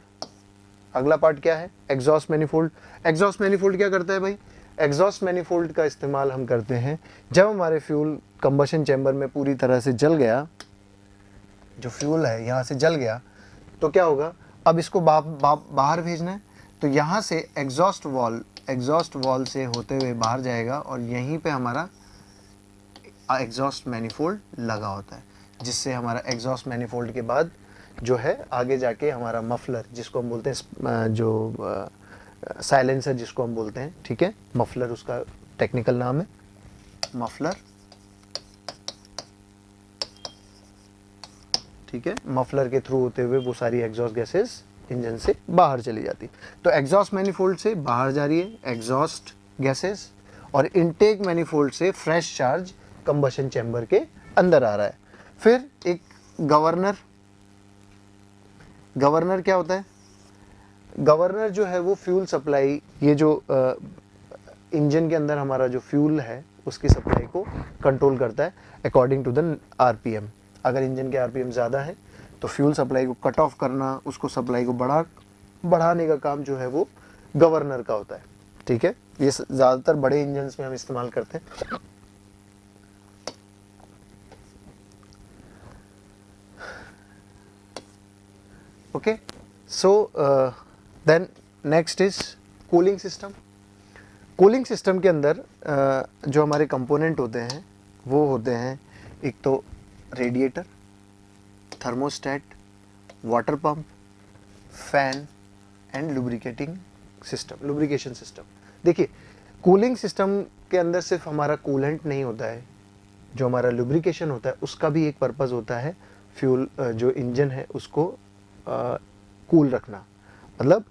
अगला पार्ट क्या है, एग्जॉस्ट मैनिफोल्ड। एग्जॉस्ट मैनिफोल्ड क्या करता है भाई, एग्जॉस्ट मैनिफोल्ड का इस्तेमाल हम करते हैं जब हमारे फ्यूल कंबशन चैम्बर में पूरी तरह से जल गया, जो फ्यूल है यहाँ से जल गया, तो क्या होगा, अब इसको बाहर भेजना है, तो यहाँ से एग्जॉस्ट वॉल से होते हुए बाहर जाएगा और यहीं पे हमारा एग्जॉस्ट मैनिफोल्ड लगा होता है, जिससे हमारा एग्जॉस्ट मैनिफोल्ड के बाद जो है आगे जाके हमारा मफलर, जिसको हम बोलते हैं जो साइलेंसर जिसको हम बोलते हैं, ठीक है, मफलर उसका टेक्निकल नाम है, मफलर, ठीक है। मफलर के थ्रू होते हुए वो सारी एग्जॉस्ट गैसेस इंजन से बाहर चली जाती। तो एग्जॉस्ट मैनिफोल्ड से बाहर जा रही है एग्जॉस्ट गैसेस और इनटेक मैनिफोल्ड से फ्रेश चार्ज कंबशन चैम्बर के अंदर आ रहा है। फिर एक गवर्नर, गवर्नर क्या होता है, गवर्नर जो है वो फ्यूल सप्लाई, ये जो इंजन के अंदर हमारा जो फ्यूल है उसकी सप्लाई को कंट्रोल करता है अकॉर्डिंग टू द आरपीएम। अगर इंजन के आरपीएम ज़्यादा है तो फ्यूल सप्लाई को कट ऑफ करना, उसको सप्लाई को बढ़ाने का काम जो है वो गवर्नर का होता है, ठीक है। ये ज़्यादातर बड़े इंजन्स में हम इस्तेमाल करते हैं। Okay, so then next is cooling system. Cooling system के अंदर जो हमारे कंपोनेंट होते हैं वो होते हैं, एक तो radiator, thermostat, water pump, fan and lubricating system, lubrication system. देखिए, कूलिंग सिस्टम के अंदर सिर्फ हमारा कूलेंट नहीं होता है, जो हमारा लुब्रिकेशन होता है उसका भी एक पर्पज़ होता है, फ्यूल जो इंजन है उसको कूल रखना। मतलब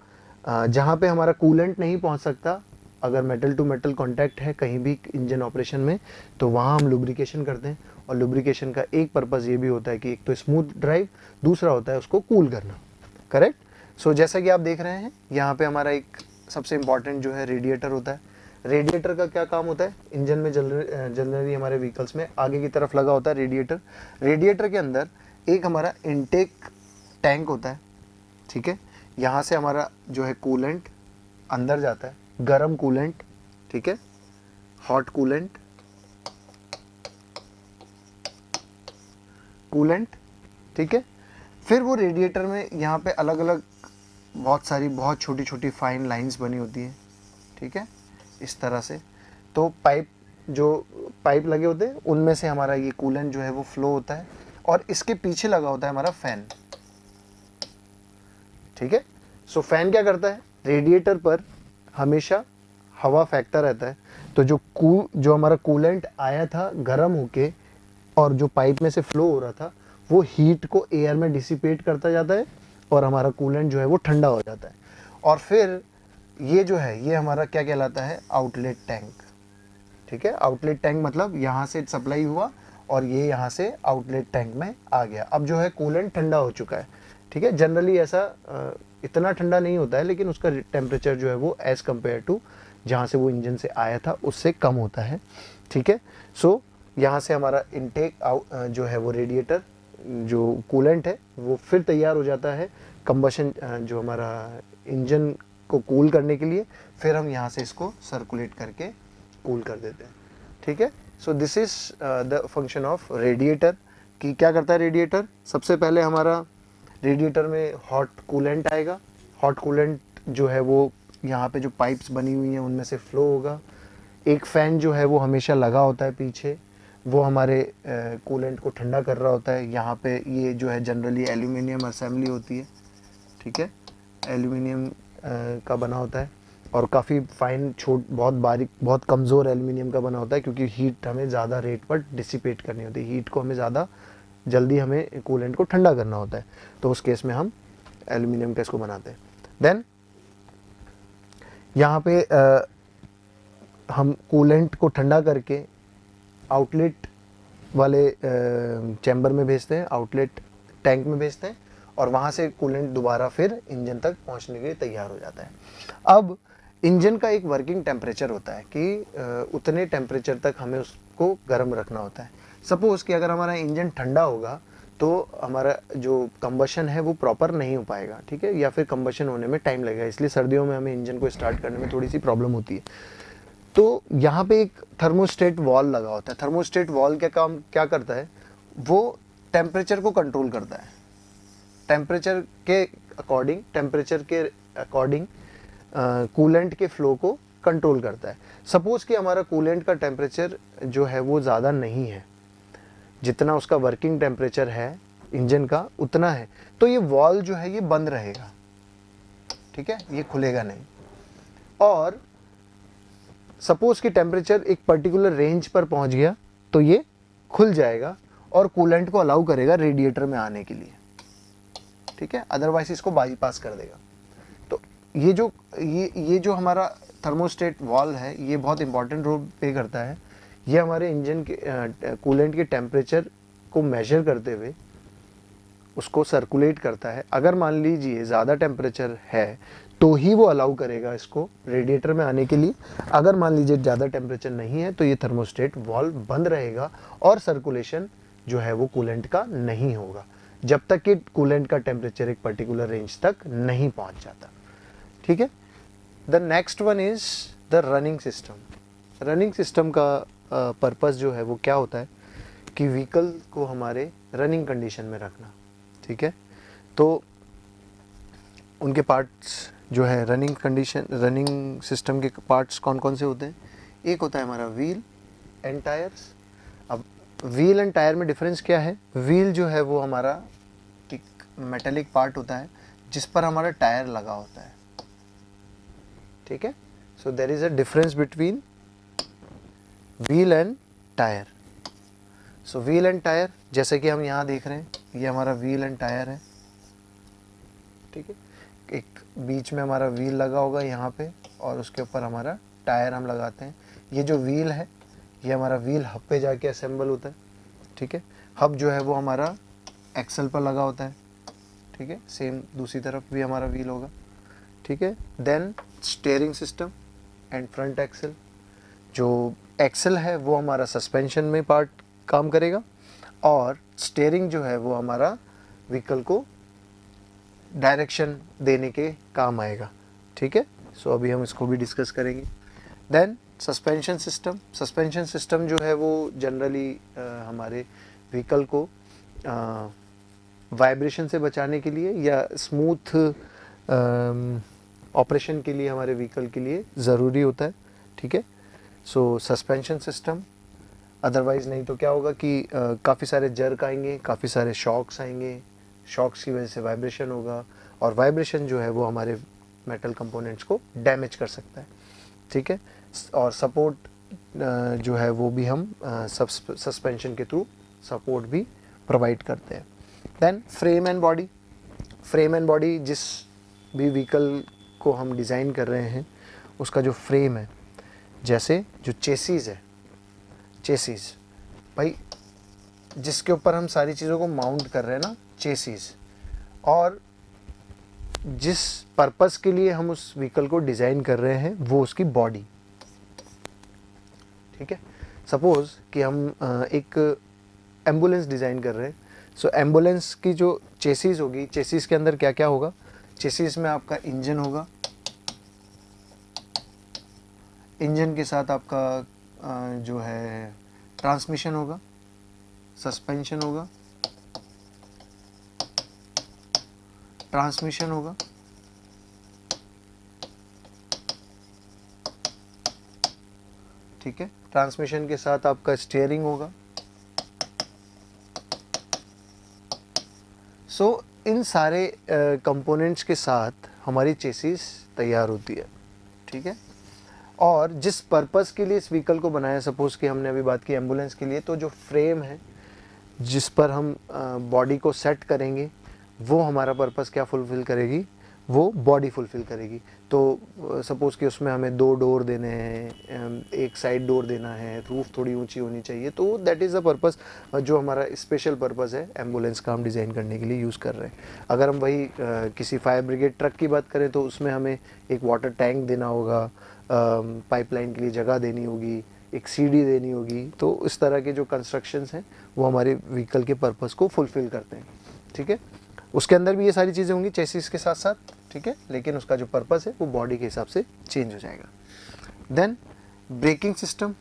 जहाँ पे हमारा कूलेंट नहीं पहुँच सकता, अगर मेटल टू मेटल कांटेक्ट है कहीं भी इंजन ऑपरेशन में, तो वहाँ हम लुब्रिकेशन करते हैं। और लुब्रिकेशन का एक पर्पज़ ये भी होता है कि एक तो स्मूथ ड्राइव, दूसरा होता है उसको कूल करना, करेक्ट। सो जैसा कि आप देख रहे हैं यहाँ पे हमारा एक सबसे इम्पॉर्टेंट जो है रेडिएटर होता है। रेडिएटर का क्या काम होता है, इंजन में जनरली हमारे व्हीकल्स में आगे की तरफ लगा होता है रेडिएटर। रेडिएटर के अंदर एक हमारा इनटेक टैंक होता है, ठीक है। यहाँ से हमारा जो है कूलेंट अंदर जाता है, गरम कूलेंट, ठीक है, हॉट कूलेंट, ठीक है। फिर वो रेडिएटर में यहाँ पे अलग अलग बहुत छोटी छोटी फाइन लाइंस बनी होती हैं, ठीक है, इस तरह से। तो पाइप लगे होते हैं, उनमें से हमारा ये कूलेंट जो है वो फ्लो होता है और इसके पीछे लगा होता है हमारा फैन, ठीक है। सो फैन क्या करता है, रेडिएटर पर हमेशा हवा फेंकता रहता है, तो जो हमारा कूलेंट आया था गर्म होके और जो पाइप में से फ्लो हो रहा था वो हीट को एयर में डिसिपेट करता जाता है और हमारा कूलेंट जो है वो ठंडा हो जाता है। और फिर ये जो है ये हमारा क्या कहलाता है, आउटलेट टैंक। ठीक है, आउटलेट टैंक मतलब यहाँ से सप्लाई हुआ और ये यहाँ से आउटलेट टैंक में आ गया। अब जो है कूलेंट ठंडा हो चुका है। ठीक है, जनरली ऐसा इतना ठंडा नहीं होता है, लेकिन उसका टेम्परेचर जो है वो एज़ कम्पेयर टू जहाँ से वो इंजन से आया था उससे कम होता है। ठीक है, सो यहाँ से हमारा इनटेक जो है वो रेडिएटर जो कूलेंट है वो फिर तैयार हो जाता है कंबशन जो हमारा इंजन को कूल करने के लिए। फिर हम यहाँ से इसको सर्कुलेट करके कूल कर देते हैं। ठीक है, so this is the function of radiator. कि क्या करता है रेडिएटर, सबसे पहले हमारा रेडिएटर में हॉट कूलेंट आएगा। हॉट कूलेंट जो है वो यहाँ पे जो पाइप्स बनी हुई हैं उनमें से फ्लो होगा। एक फ़ैन जो है वो हमेशा लगा होता है पीछे, वो हमारे कूलेंट को ठंडा कर रहा होता है। यहाँ पे ये जो है जनरली एल्यूमिनियम असेंबली होती है। ठीक है, एल्यूमिनियम का बना होता है और काफ़ी फाइन बहुत बारीक बहुत कमज़ोर एल्यूमिनियम का बना होता है, क्योंकि हीट हमें ज़्यादा रेट पर डिसिपेट करनी होती है। हीट को हमें ज़्यादा जल्दी हमें कूलेंट को ठंडा करना होता है, तो उस केस में हम एल्यूमिनियम का इसको बनाते हैं। देन यहाँ पे हम कूलेंट को ठंडा करके आउटलेट वाले चैम्बर में भेजते हैं, आउटलेट टैंक में भेजते हैं, और वहाँ से कूलेंट दोबारा फिर इंजन तक पहुँचने के लिए तैयार हो जाता है। अब इंजन का एक वर्किंग टेम्परेचर होता है कि उतने टेम्परेचर तक हमें उसको गर्म रखना होता है। सपोज़ कि अगर हमारा इंजन ठंडा होगा तो हमारा जो कंबशन है वो प्रॉपर नहीं हो पाएगा। ठीक है, या फिर कंबशन होने में टाइम लगेगा, इसलिए सर्दियों में हमें इंजन को स्टार्ट करने में थोड़ी सी प्रॉब्लम होती है। तो यहाँ पे एक थर्मोस्टेट वॉल लगा होता है। थर्मोस्टेट वॉल क्या करता है, वो टेम्परेचर को कंट्रोल करता है। टेम्परेचर के अकॉर्डिंग कूलेंट के फ्लो को कंट्रोल करता है। सपोज़ कि हमारा कूलेंट का टेम्परेचर जो है वो ज़्यादा नहीं है, जितना उसका वर्किंग टेम्परेचर है इंजन का उतना है, तो ये वॉल जो है ये बंद रहेगा। ठीक है, ये खुलेगा नहीं। और सपोज कि टेम्परेचर एक पर्टिकुलर रेंज पर पहुंच गया तो ये खुल जाएगा और कूलेंट को अलाउ करेगा रेडिएटर में आने के लिए। ठीक है, अदरवाइज इसको बाईपास कर देगा। तो ये जो हमारा थर्मोस्टेट वॉल है ये बहुत इंपॉर्टेंट रोल प्ले करता है। ये हमारे इंजन के कूलेंट के टेम्परेचर को मेजर करते हुए उसको सर्कुलेट करता है। अगर मान लीजिए ज़्यादा टेम्परेचर है तो ही वो अलाउ करेगा इसको रेडिएटर में आने के लिए। अगर मान लीजिए ज़्यादा टेम्परेचर नहीं है तो ये थर्मोस्टेट वॉल्व बंद रहेगा और सर्कुलेशन जो है वो कूलेंट का नहीं होगा, जब तक कि कूलेंट का टेम्परेचर एक पर्टिकुलर रेंज तक नहीं पहुंच जाता। ठीक है, the next one is the running system. Running system का पर्पस जो है वो क्या होता है कि व्हीकल को हमारे रनिंग कंडीशन में रखना। ठीक है, तो उनके पार्ट्स जो है रनिंग सिस्टम के पार्ट्स कौन कौन से होते हैं। एक होता है हमारा व्हील एंड टायर्स। अब व्हील एंड टायर में डिफरेंस क्या है, व्हील जो है वो हमारा एक मेटेलिक पार्ट होता है जिस पर हमारा टायर लगा होता है। ठीक है, so there is a difference between wheel and tyre. So wheel and tyre जैसे कि हम यहाँ देख रहे हैं, ये हमारा व्हील एंड टायर है। ठीक है, एक बीच में हमारा व्हील लगा होगा यहाँ पे और उसके ऊपर हमारा टायर हम लगाते हैं। ये जो व्हील है ये हमारा व्हील हब पे जाके असेंबल होता है। ठीक है, हब जो है वो हमारा एक्सल पर लगा होता है। ठीक है, सेम दूसरी तरफ भी हमारा व्हील होगा। ठीक है, then steering system and front axle. जो एक्सल है वो हमारा सस्पेंशन में पार्ट काम करेगा और स्टीयरिंग जो है वो हमारा व्हीकल को डायरेक्शन देने के काम आएगा। ठीक है, सो अभी हम इसको भी डिस्कस करेंगे। देन सस्पेंशन सिस्टम जो है वो जनरली हमारे व्हीकल को वाइब्रेशन से बचाने के लिए या स्मूथ ऑपरेशन के लिए हमारे व्हीकल के लिए ज़रूरी होता है। ठीक है, सो सस्पेंशन सिस्टम, अदरवाइज़ नहीं तो क्या होगा कि काफ़ी सारे जर्क आएंगे, काफ़ी सारे शॉक्स आएंगे, शॉक्स की वजह से वाइब्रेशन होगा और वाइब्रेशन जो है वो हमारे मेटल कंपोनेंट्स को डैमेज कर सकता है। ठीक है, और सपोर्ट जो है वो भी हम सस्पेंशन के थ्रू सपोर्ट भी प्रोवाइड करते हैं। देन फ्रेम एंड बॉडी जिस भी व्हीकल को हम डिज़ाइन कर रहे हैं उसका जो फ्रेम है, जैसे जो चेसीज़ है, चेसीज़ भाई जिसके ऊपर हम सारी चीज़ों को माउंट कर रहे हैं ना, चेसीज़, और जिस पर्पस के लिए हम उस व्हीकल को डिज़ाइन कर रहे हैं वो उसकी बॉडी। ठीक है, सपोज़ कि हम एक एम्बुलेंस डिज़ाइन कर रहे हैं। सो एम्बुलेंस की जो चेसीज़ होगी, चेसीज़ के अंदर क्या क्या होगा, चेसीज़ में आपका इंजन होगा, इंजन के साथ आपका जो है ट्रांसमिशन होगा, सस्पेंशन होगा, ट्रांसमिशन होगा, ठीक है, ट्रांसमिशन के साथ आपका स्टीयरिंग होगा। सो इन सारे कंपोनेंट्स के साथ हमारी चेसिस तैयार होती है। ठीक है, और जिस पर्पस के लिए इस व्हीकल को बनाया, सपोज़ कि हमने अभी बात की एम्बुलेंस के लिए, तो जो फ्रेम है जिस पर हम बॉडी को सेट करेंगे वो हमारा पर्पस क्या फुलफ़िल करेगी, वो बॉडी फुलफ़िल करेगी। तो सपोज़ कि उसमें हमें 2 डोर देने हैं, एक साइड डोर देना है, रूफ़ थोड़ी ऊंची होनी चाहिए, तो दैट इज़ द पर्पस जो हमारा स्पेशल पर्पस है एम्बुलेंस का हम डिज़ाइन करने के लिए यूज़ कर रहे हैं। अगर हम वही किसी फायर ब्रिगेड ट्रक की बात करें तो उसमें हमें एक वाटर टैंक देना होगा, पाइपलाइन के लिए जगह देनी होगी, एक सीढ़ी देनी होगी। तो इस तरह के जो कंस्ट्रक्शंस हैं वो हमारे व्हीकल के पर्पस को फुलफ़िल करते हैं। ठीक है, उसके अंदर भी ये सारी चीज़ें होंगी चेसिस के साथ साथ। ठीक है, लेकिन उसका जो पर्पस है वो बॉडी के हिसाब से चेंज हो जाएगा। Then braking system,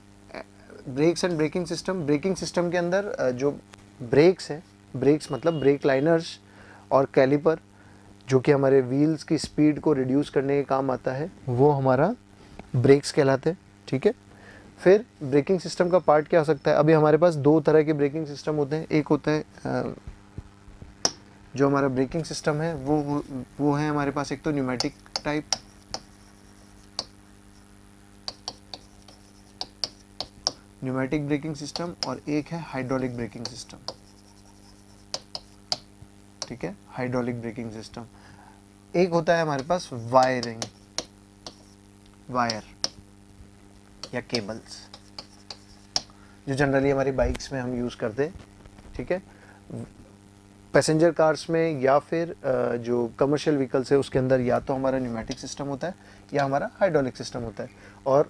brakes and braking system. Braking system के अंदर जो ब्रेक्स हैं, ब्रेक्स मतलब ब्रेक लाइनर्स और कैलिपर, जो कि हमारे व्हील्स की स्पीड को रिड्यूस करने के काम आता है, वो हमारा ब्रेक्स कहलाते हैं। ठीक है, फिर ब्रेकिंग सिस्टम का पार्ट क्या हो सकता है, अभी हमारे पास 2 तरह के ब्रेकिंग सिस्टम होते हैं। एक होता है जो हमारा ब्रेकिंग सिस्टम है वो है हमारे पास, एक तो pneumatic type, pneumatic braking system, और एक है हाइड्रोलिक ब्रेकिंग सिस्टम। ठीक है, हाइड्रोलिक ब्रेकिंग सिस्टम। एक होता है हमारे पास वायर या केबल्स, जो जनरली हमारी बाइक्स में हम यूज़ करते हैं। ठीक है, पैसेंजर कार्स में या फिर जो कमर्शियल व्हीकल्स है उसके अंदर या तो हमारा न्यूमेटिक सिस्टम होता है या हमारा हाइड्रोलिक सिस्टम होता है। और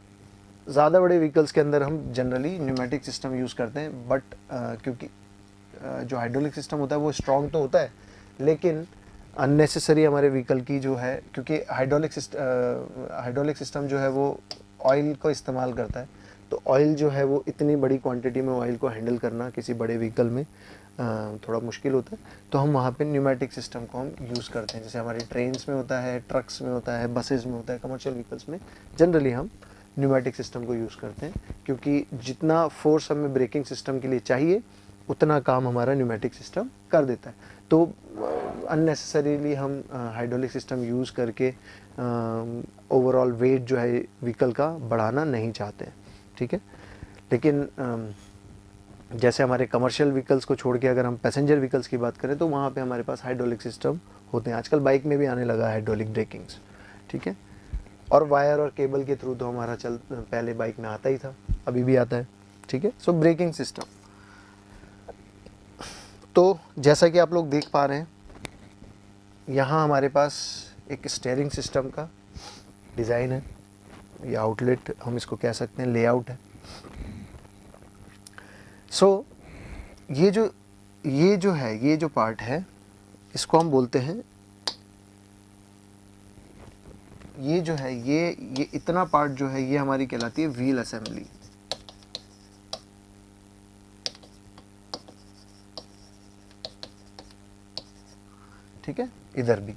ज़्यादा बड़े व्हीकल्स के अंदर हम जनरली न्यूमेटिक सिस्टम यूज़ करते हैं, बट क्योंकि जो हाइड्रोलिक सिस्टम होता है वो स्ट्रॉन्ग तो होता है, लेकिन अननेसेसरी हमारे व्हीकल की जो है, क्योंकि हाइड्रोलिक सिस्टम जो है वो ऑयल को इस्तेमाल करता है, तो ऑयल जो है वो इतनी बड़ी क्वांटिटी में ऑयल को हैंडल करना किसी बड़े व्हीकल में थोड़ा मुश्किल होता है। तो हम वहाँ पे न्यूमेटिक सिस्टम को हम यूज़ करते हैं, जैसे हमारी ट्रेन्स में होता है, ट्रक्स में होता है, बसेस में होता है, कमर्शियल व्हीकल्स में जनरली हम न्यूमेटिक सिस्टम को यूज़ करते हैं, क्योंकि जितना फोर्स हमें ब्रेकिंग सिस्टम के लिए चाहिए उतना काम हमारा न्यूमेटिक सिस्टम कर देता है। तो अननेसेसरीली हम हाइड्रोलिक सिस्टम यूज़ करके ओवरऑल वेट जो है व्हीकल का बढ़ाना नहीं चाहते हैं। ठीक है, लेकिन जैसे हमारे कमर्शियल व्हीकल्स को छोड़ के अगर हम पैसेंजर व्हीकल्स की बात करें तो वहाँ पे हमारे पास हाइड्रोलिक सिस्टम होते हैं। आजकल बाइक में भी आने लगा है हाइड्रोलिक ब्रेकिंग्स। ठीक है, और वायर और केबल के थ्रू तो हमारा पहले बाइक में आता ही था, अभी भी आता है। ठीक है, सो ब्रेकिंग सिस्टम। तो जैसा कि आप लोग देख पा रहे हैं, यहाँ हमारे पास एक स्टीयरिंग सिस्टम का डिज़ाइन है, या आउटलेट हम इसको कह सकते हैं, लेआउट है। सो ये जो पार्ट है इसको हम बोलते हैं, ये इतना पार्ट जो है ये हमारी कहलाती है व्हील असेंबली। ठीक है, इधर भी।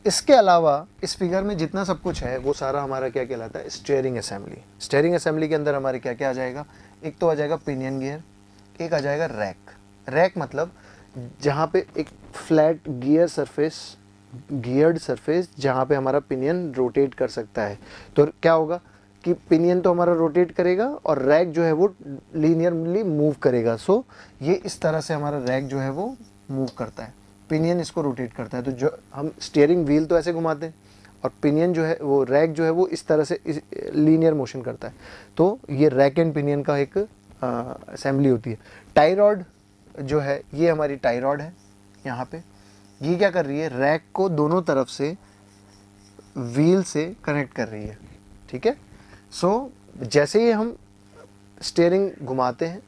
इसके अलावा इस फिगर में जितना सब कुछ है वो सारा हमारा क्या कहलाता है, स्टीयरिंग असेंबली। स्टीयरिंग असेंबली के अंदर हमारे क्या क्या आ जाएगा, एक तो आ जाएगा पिनियन गियर, एक आ जाएगा रैक मतलब जहाँ पे एक फ्लैट गियर्ड सरफेस जहाँ पे हमारा पिनियन रोटेट कर सकता है। तो क्या होगा कि पिनियन तो हमारा रोटेट करेगा और रैक जो है वो लीनियरली मूव करेगा। सो ये इस तरह से हमारा रैक जो है वो मूव करता है। पिनियन इसको रोटेट करता है। तो जो हम स्टीयरिंग व्हील तो ऐसे घुमाते हैं और पिनियन जो है वो रैक जो है वो इस तरह से लीनियर मोशन करता है। तो ये रैक एंड पिनियन का एक असेंबली होती है। टाई रॉड जो है ये हमारी टाई रॉड है यहाँ पे। ये क्या कर रही है, रैक को दोनों तरफ से व्हील से कनेक्ट कर रही है। ठीक है। सो जैसे ही हम स्टीयरिंग घुमाते हैं,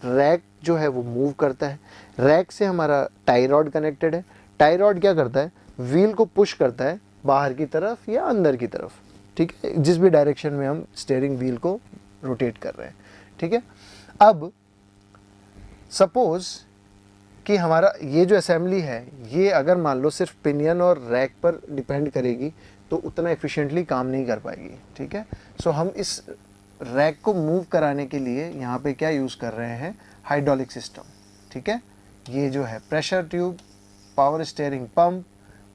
रैक जो है वो मूव करता है। रैक से हमारा टाई रॉड कनेक्टेड है। टाई रॉड क्या करता है, व्हील को पुश करता है बाहर की तरफ या अंदर की तरफ। ठीक है, जिस भी डायरेक्शन में हम स्टीयरिंग व्हील को रोटेट कर रहे हैं। ठीक है। अब सपोज कि हमारा ये जो असेंबली है ये अगर मान लो सिर्फ पिनियन और रैक पर डिपेंड करेगी तो उतना एफिशिएंटली काम नहीं कर पाएगी। ठीक है। सो हम इस रैक को मूव कराने के लिए यहाँ पे क्या यूज़ कर रहे हैं, हाइड्रोलिक सिस्टम। ठीक है। ये जो है pressure tube, power steering pump,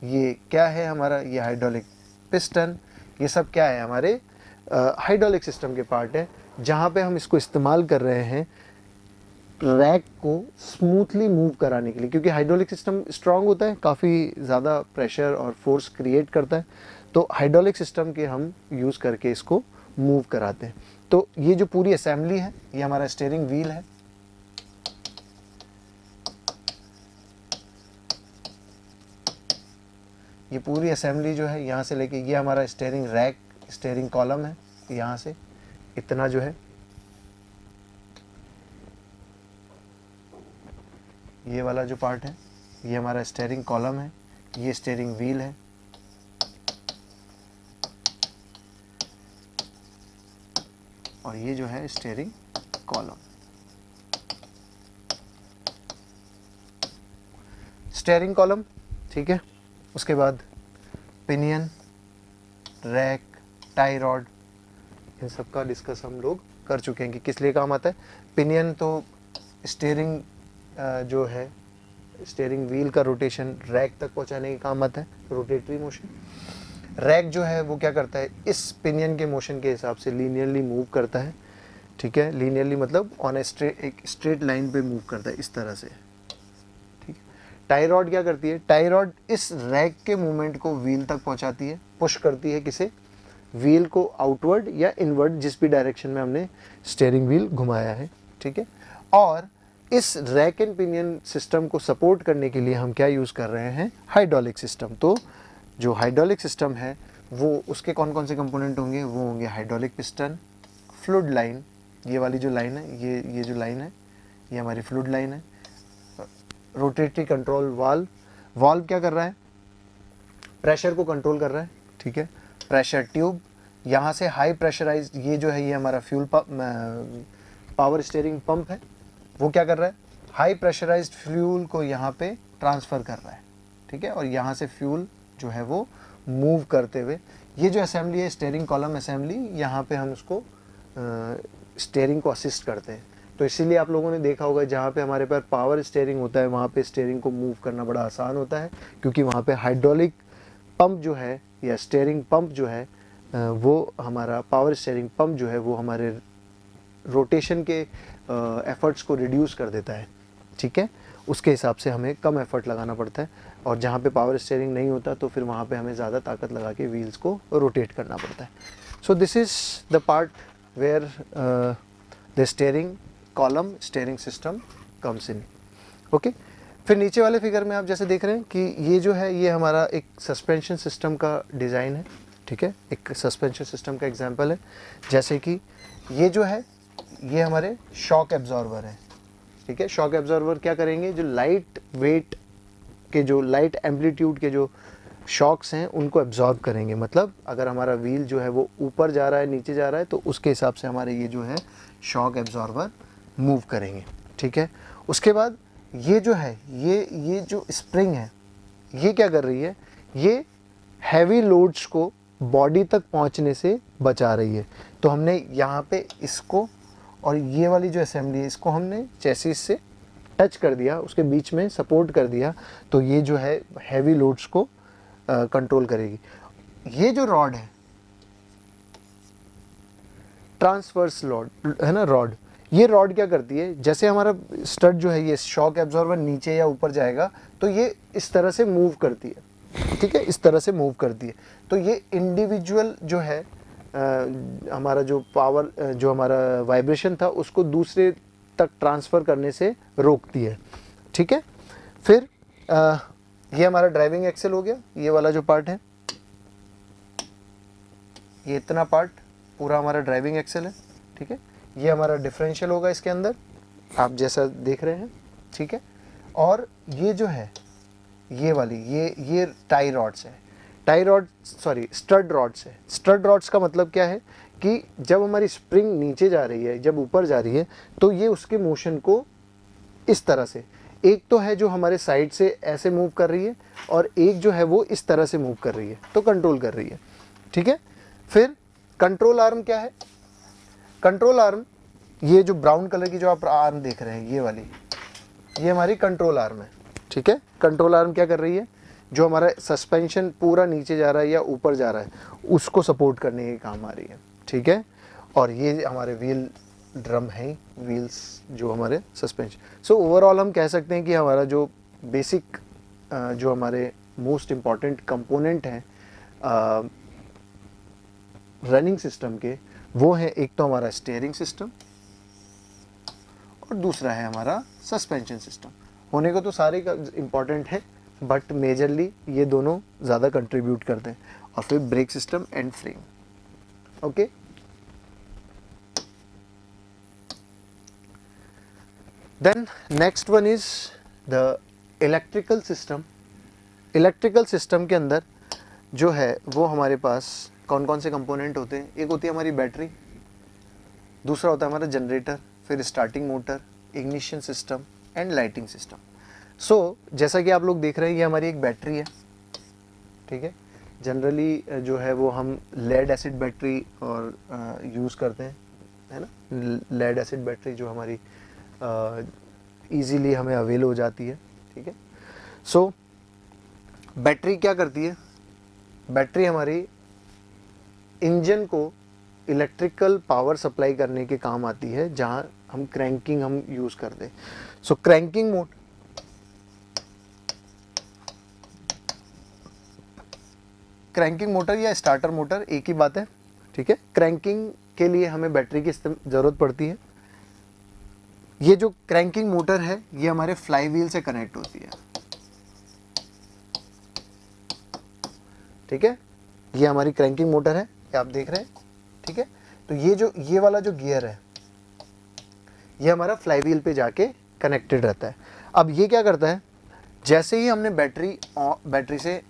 ये क्या है हमारा, ये हाइड्रोलिक पिस्टन, ये सब क्या है हमारे हाइड्रोलिक सिस्टम के पार्ट है, जहाँ पे हम इसको इस्तेमाल कर रहे हैं रैक को स्मूथली मूव कराने के लिए। क्योंकि हाइड्रोलिक सिस्टम स्ट्रांग होता है, काफ़ी ज़्यादा प्रेशर और फोर्स क्रिएट करता है, तो हाइड्रोलिक सिस्टम के हम यूज़ करके इसको मूव कराते हैं। तो ये जो पूरी असेंबली है ये हमारा स्टीयरिंग व्हील है। ये पूरी असेंबली जो है यहाँ से लेके ये हमारा स्टीयरिंग रैक, स्टीयरिंग कॉलम है, यहाँ से इतना जो है ये वाला जो पार्ट है ये हमारा स्टीयरिंग कॉलम है, ये स्टीयरिंग व्हील है। और ये जो है स्टीयरिंग कॉलम, स्टीयरिंग कॉलम। ठीक है। उसके बाद पिनियन, रैक, टाई रॉड, इन सब का डिस्कस हम लोग कर चुके हैं कि किस लिए काम आता है। पिनियन तो स्टीयरिंग जो है स्टीयरिंग व्हील का रोटेशन रैक तक पहुंचाने के काम आता है, रोटेटरी मोशन। रैक जो है वो क्या करता है, इस पिनियन के मोशन के हिसाब से लीनियरली मूव करता है। ठीक है। लीनियरली मतलब ऑन एक स्ट्रेट लाइन पे मूव करता है इस तरह से। ठीक है। टाई रॉड क्या करती है, टाई रॉड इस रैक के मूवमेंट को व्हील तक पहुंचाती है, पुश करती है किसे, व्हील को आउटवर्ड या इनवर्ड, जिस भी डायरेक्शन में हमने स्टीयरिंग व्हील घुमाया है। ठीक है। और इस रैक एंड पिनियन सिस्टम को सपोर्ट करने के लिए हम क्या यूज़ कर रहे हैं, हाइड्रोलिक सिस्टम। तो जो हाइड्रोलिक सिस्टम है वो उसके कौन कौन से कंपोनेंट होंगे, वो होंगे हाइड्रोलिक पिस्टन, फ्लूइड लाइन, ये वाली जो लाइन है, ये जो लाइन है ये हमारी फ्लूइड लाइन है, रोटेटरी कंट्रोल वाल्व, वाल्व क्या कर रहा है, प्रेशर को कंट्रोल कर रहा है। ठीक है। प्रेशर ट्यूब, यहाँ से हाई प्रेशराइज्ड, ये जो है ये हमारा fuel pump, power steering pump है, वो क्या कर रहा है, हाई प्रेशराइज्ड फ्यूल को यहाँ पे ट्रांसफ़र कर रहा है। ठीक है। और यहाँ से फ्यूल जो है वो मूव करते हुए, ये जो असेंबली है स्टीयरिंग कॉलम असेंबली, यहाँ पे हम उसको स्टीयरिंग को असिस्ट करते हैं। तो इसीलिए आप लोगों ने देखा होगा जहाँ पे हमारे पास पावर स्टीयरिंग होता है वहाँ पे स्टीयरिंग को मूव करना बड़ा आसान होता है, क्योंकि वहाँ पे हाइड्रोलिक पंप जो है या स्टीयरिंग पंप जो है वो हमारा पावर स्टीयरिंग पंप जो है वो हमारे रोटेशन के एफर्ट्स को रिड्यूस कर देता है। ठीक है। उसके हिसाब से हमें कम एफर्ट लगाना पड़ता है, और जहाँ पे पावर स्टीयरिंग नहीं होता तो फिर वहाँ पे हमें ज़्यादा ताकत लगा के व्हील्स को रोटेट करना पड़ता है। So this is the part where the steering column, steering system comes in. Okay. फिर नीचे वाले फिगर में आप जैसे देख रहे हैं कि ये जो है ये हमारा एक सस्पेंशन सिस्टम का डिज़ाइन है। ठीक है। एक सस्पेंशन सिस्टम का एग्जांपल है, जैसे कि ये जो है ये हमारे शॉक एब्जॉर्वर है। ठीक है। शॉक एब्जॉर्वर क्या करेंगे, जो लाइट वेट के, जो लाइट एम्पलीट्यूड के जो शॉक्स हैं उनको एब्जॉर्ब करेंगे। मतलब अगर हमारा व्हील जो है वो ऊपर जा रहा है, नीचे जा रहा है, तो उसके हिसाब से हमारे ये जो है शॉक एब्जॉर्वर मूव करेंगे। ठीक है। उसके बाद ये जो है ये जो स्प्रिंग है ये क्या कर रही है, ये हैवी लोड्स को बॉडी तक पहुंचने से बचा रही है। तो हमने यहाँ पे इसको और ये वाली जो असेंबली है इसको हमने चेसिस से टच कर दिया, उसके बीच में सपोर्ट कर दिया, तो ये जो है हैवी लोड्स को कंट्रोल करेगी। ये जो रॉड है ट्रांसवर्स रॉड है ना, रॉड, ये रॉड क्या करती है, जैसे हमारा स्टड जो है ये शॉक एब्जॉर्बर नीचे या ऊपर जाएगा तो ये इस तरह से मूव करती है, ठीक है, इस तरह से मूव करती है। तो ये इंडिविजुअल जो है हमारा जो पावर जो हमारा वाइब्रेशन था उसको दूसरे तक ट्रांसफ़र करने से रोकती है, ठीक है। फिर ये हमारा ड्राइविंग एक्सेल हो गया, ये वाला जो पार्ट है, ये इतना पार्ट पूरा हमारा ड्राइविंग एक्सेल है, ठीक है। ये हमारा डिफरेंशियल होगा इसके अंदर, आप जैसा देख रहे हैं, ठीक है। और ये जो है ये वाली ये टाई रॉड्स है, tie rod sorry stud rods है। स्टड रॉड्स का मतलब क्या है कि जब हमारी स्प्रिंग नीचे जा रही है, जब ऊपर जा रही है, तो ये उसके मोशन को इस तरह से, एक तो है जो हमारे साइड से ऐसे मूव कर रही है और एक जो है वो इस तरह से मूव कर रही है, तो कंट्रोल कर रही है, ठीक है। फिर कंट्रोल आर्म क्या है, कंट्रोल आर्म ये जो ब्राउन कलर की जो आप आर्म देख रहे हैं ये वाली, ये हमारी कंट्रोल आर्म है, ठीक है। कंट्रोल आर्म क्या कर रही है, जो हमारा सस्पेंशन पूरा नीचे जा रहा है या ऊपर जा रहा है उसको सपोर्ट करने के काम आ रही है, ठीक है। और ये हमारे व्हील ड्रम है, व्हील्स जो हमारे सस्पेंशन। सो ओवरऑल हम कह सकते हैं कि हमारा जो बेसिक जो हमारे मोस्ट इम्पॉर्टेंट कंपोनेंट हैं रनिंग सिस्टम के, वो है एक तो हमारा स्टीयरिंग सिस्टम और दूसरा है हमारा सस्पेंशन सिस्टम। होने को तो सारे का इम्पॉर्टेंट है बट मेजरली ये दोनों ज़्यादा कंट्रीब्यूट करते हैं। और फिर brake system and frame, okay. Then next one is the electrical system. Electrical system के अंदर जो है वो हमारे पास कौन कौन से कंपोनेंट होते हैं, एक होती है हमारी बैटरी, दूसरा होता है हमारा जनरेटर, फिर starting motor, ignition system and lighting system. So जैसा कि आप लोग देख रहे हैं ये हमारी एक बैटरी है, ठीक है। जनरली जो है वो हम लेड एसिड बैटरी और यूज़ करते हैं, है ना। लेड एसिड बैटरी जो हमारी इजीली हमें अवेल हो जाती है, ठीक है। सो बैटरी क्या करती है, बैटरी हमारी इंजन को इलेक्ट्रिकल पावर सप्लाई करने के काम आती है, जहाँ हम क्रैंकिंग हम यूज़ करते हैं। सो क्रैंकिंग मोड, क्रैंकिंग मोटर या स्टार्टर मोटर एक ही बात है, ठीक है। क्रैंकिंग के लिए हमें बैटरी की ज़रूरत पड़ती है। ये जो क्रैंकिंग मोटर है ये हमारे फ्लाई व्हील से कनेक्ट होती है, ठीक है। ये हमारी क्रैंकिंग मोटर है, ये आप देख रहे हैं, ठीक है। तो ये वाला जो गियर है ये हमारा फ्लाई व्हील पे जाके कनेक्टेड रहता है। अब ये क्या करता है, जैसे ही हमने बैटरी से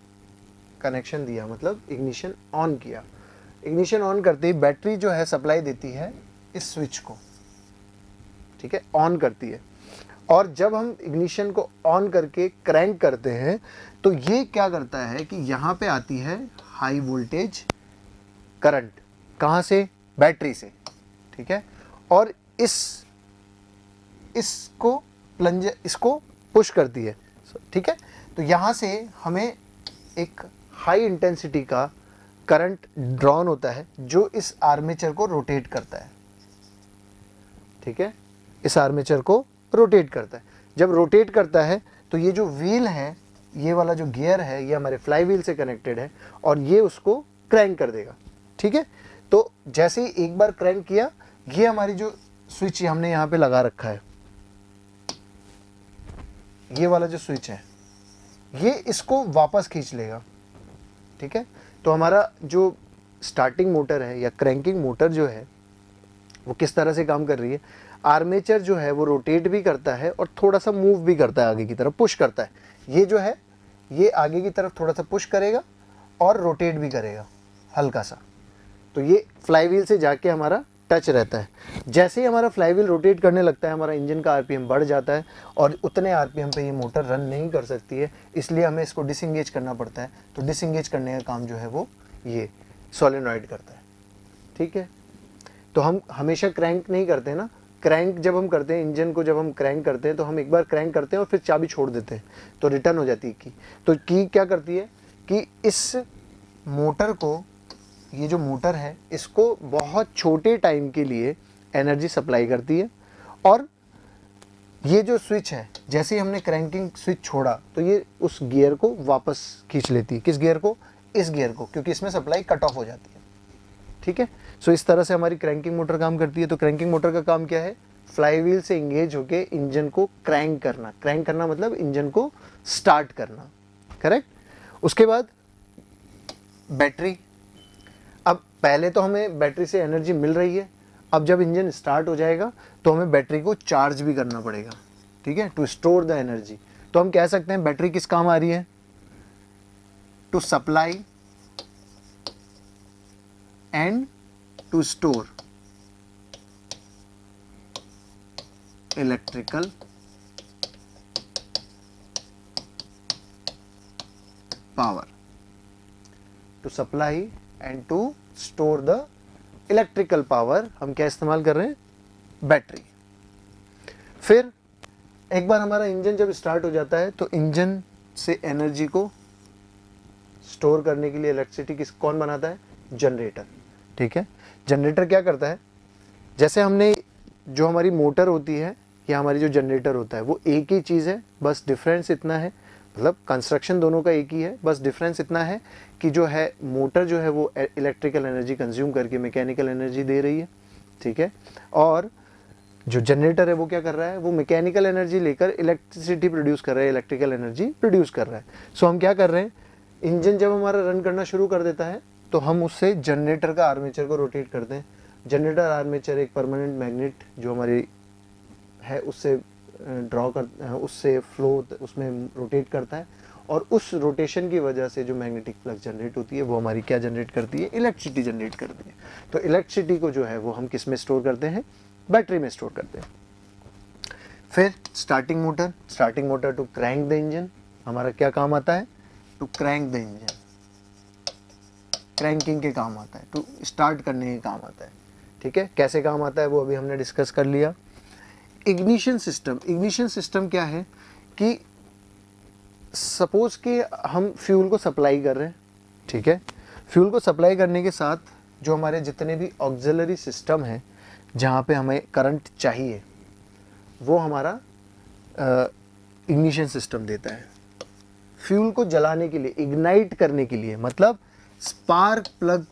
कनेक्शन दिया, मतलब इग्निशन ऑन किया, इग्निशन ऑन करते ही बैटरी जो है सप्लाई देती है इस स्विच को, ठीक है, ऑन करती है। और जब हम इग्निशन को ऑन करके क्रैंक करते हैं तो ये क्या करता है कि यहाँ पे आती है हाई वोल्टेज करंट, कहाँ से, बैटरी से, ठीक है। और इसको पुश करती है, ठीक है। तो यहाँ से हमें एक हाई इंटेंसिटी का करंट ड्रॉन होता है जो इस आर्मेचर को रोटेट करता है, ठीक है, इस आर्मेचर को रोटेट करता है। जब रोटेट करता है तो ये जो व्हील है, ये वाला जो गियर है ये हमारे फ्लाई व्हील से कनेक्टेड है और ये उसको क्रैंक कर देगा, ठीक है। तो जैसे ही एक बार क्रैंक किया, ये हमारी जो स्विच हमने यहाँ पे लगा रखा है, ये वाला जो स्विच है ये इसको वापस खींच लेगा, ठीक है। तो हमारा जो स्टार्टिंग मोटर है या क्रैंकिंग मोटर जो है वो किस तरह से काम कर रही है, आर्मेचर जो है वो रोटेट भी करता है और थोड़ा सा मूव भी करता है, आगे की तरफ पुश करता है। ये जो है ये आगे की तरफ थोड़ा सा पुश करेगा और रोटेट भी करेगा हल्का सा। तो ये फ्लाई व्हील से जाके हमारा टच रहता है। जैसे ही हमारा फ्लाई व्हील रोटेट करने लगता है, हमारा इंजन का आरपीएम बढ़ जाता है और उतने आरपीएम पे ये मोटर रन नहीं कर सकती है, इसलिए हमें इसको डिसंगेज करना पड़ता है। तो डिसंगेज करने का काम जो है वो ये सोलेनॉइड करता है, ठीक है। तो हम हमेशा क्रैंक नहीं करते ना, क्रैंक जब हम करते हैं इंजन को, जब हम क्रैंक करते हैं तो हम एक बार क्रैंक करते हैं और फिर चाबी छोड़ देते हैं तो रिटर्न हो जाती है की। तो की क्या करती है कि इस मोटर को, ये जो मोटर है इसको बहुत छोटे टाइम के लिए एनर्जी सप्लाई करती है और ये जो स्विच है, जैसे ही हमने क्रैंकिंग स्विच छोड़ा तो ये उस गियर को वापस खींच लेती है। किस गियर को? इस गियर को, क्योंकि इसमें सप्लाई कट ऑफ हो जाती है। ठीक है, सो इस तरह से हमारी क्रैंकिंग मोटर काम करती है। तो क्रैंकिंग मोटर का काम क्या है? फ्लाईव्हील से इंगेज होके इंजन को क्रैंक करना। क्रैंक करना मतलब इंजन को स्टार्ट करना, करेक्ट। उसके बाद बैटरी। अब पहले तो हमें बैटरी से एनर्जी मिल रही है, अब जब इंजन स्टार्ट हो जाएगा तो हमें बैटरी को चार्ज भी करना पड़ेगा, ठीक है, टू स्टोर द एनर्जी। तो हम कह सकते हैं बैटरी किस काम आ रही है? To supply and to store electrical power. To supply and to store the electrical power हम क्या इस्तेमाल कर रहे हैं? बैटरी। फिर एक बार हमारा इंजन जब स्टार्ट हो जाता है तो इंजन से एनर्जी को स्टोर करने के लिए इलेक्ट्रिसिटी कौन बनाता है? जनरेटर। ठीक है, जनरेटर क्या करता है? जैसे हमने जो हमारी मोटर होती है या हमारी जो जनरेटर होता है वो एक ही चीज़ है, बस डिफरेंस इतना है, मतलब कंस्ट्रक्शन दोनों का एक ही है, बस डिफरेंस इतना है कि जो है मोटर जो है वो इलेक्ट्रिकल एनर्जी कंज्यूम करके मैकेनिकल एनर्जी दे रही है, ठीक है, और जो जनरेटर है वो क्या कर रहा है? वो मैकेनिकल एनर्जी लेकर इलेक्ट्रिसिटी प्रोड्यूस कर रहा है, इलेक्ट्रिकल एनर्जी प्रोड्यूस कर रहा है। सो हम क्या कर रहे हैं? इंजन जब हमारा रन करना शुरू कर देता है तो हम उससे जनरेटर का आर्मेचर को रोटेट करते हैं। जनरेटर आर्मेचर एक परमानेंट मैग्नेट जो हमारी है उससे ड्रॉ कर, उससे फ्लो उसमें रोटेट करता है, और उस रोटेशन की वजह से जो मैग्नेटिक फ्लक्स जनरेट होती है वो हमारी क्या जनरेट करती है? इलेक्ट्रिसिटी जनरेट करती है। तो इलेक्ट्रिसिटी को जो है वो हम किस में स्टोर करते हैं? बैटरी में स्टोर करते हैं। फिर starting motor. Starting motor to crank the engine, हमारा क्या काम आता है? To crank the engine, cranking के काम आता है, टू स्टार्ट करने के काम आता है। ठीक है, कैसे काम आता है वो अभी हमने डिस्कस कर लिया। Ignition system. इग्निशन सिस्टम क्या है कि सपोज कि हम फ्यूल को सप्लाई कर रहे हैं, ठीक है, फ्यूल को सप्लाई करने के साथ जो हमारे जितने भी ऑक्सिलरी सिस्टम हैं जहाँ पे हमें करंट चाहिए वो हमारा इग्निशन सिस्टम देता है। फ्यूल को जलाने के लिए, इग्नाइट करने के लिए, मतलब स्पार्क प्लग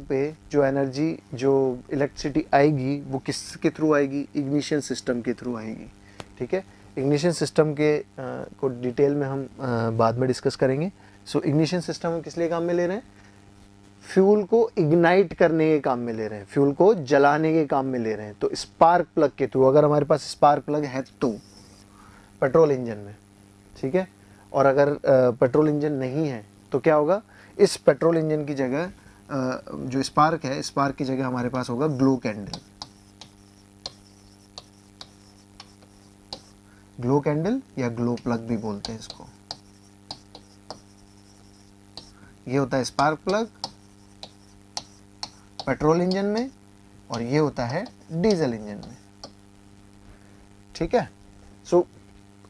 पे जो एनर्जी, जो इलेक्ट्रिसिटी आएगी वो किसके थ्रू आएगी? इग्निशन सिस्टम के थ्रू आएगी। ठीक है, इग्निशन सिस्टम के को डिटेल में हम बाद में डिस्कस करेंगे। सो इग्निशन सिस्टम हम किस लिए काम में ले रहे हैं? फ्यूल को इग्नाइट करने के काम में ले रहे हैं, फ्यूल को जलाने के काम में ले रहे हैं। तो स्पार्क प्लग के थ्रू, अगर हमारे पास स्पार्क प्लग है तो पेट्रोल इंजन में, ठीक है, और अगर पेट्रोल इंजन नहीं है तो क्या होगा? इस पेट्रोल इंजन की जगह जो स्पार्क है, स्पार्क की जगह हमारे पास होगा ग्लो कैंडल। ग्लो कैंडल या ग्लो प्लग भी बोलते हैं इसको। ये होता है स्पार्क प्लग पेट्रोल इंजन में, और ये होता है डीजल इंजन में। ठीक है, सो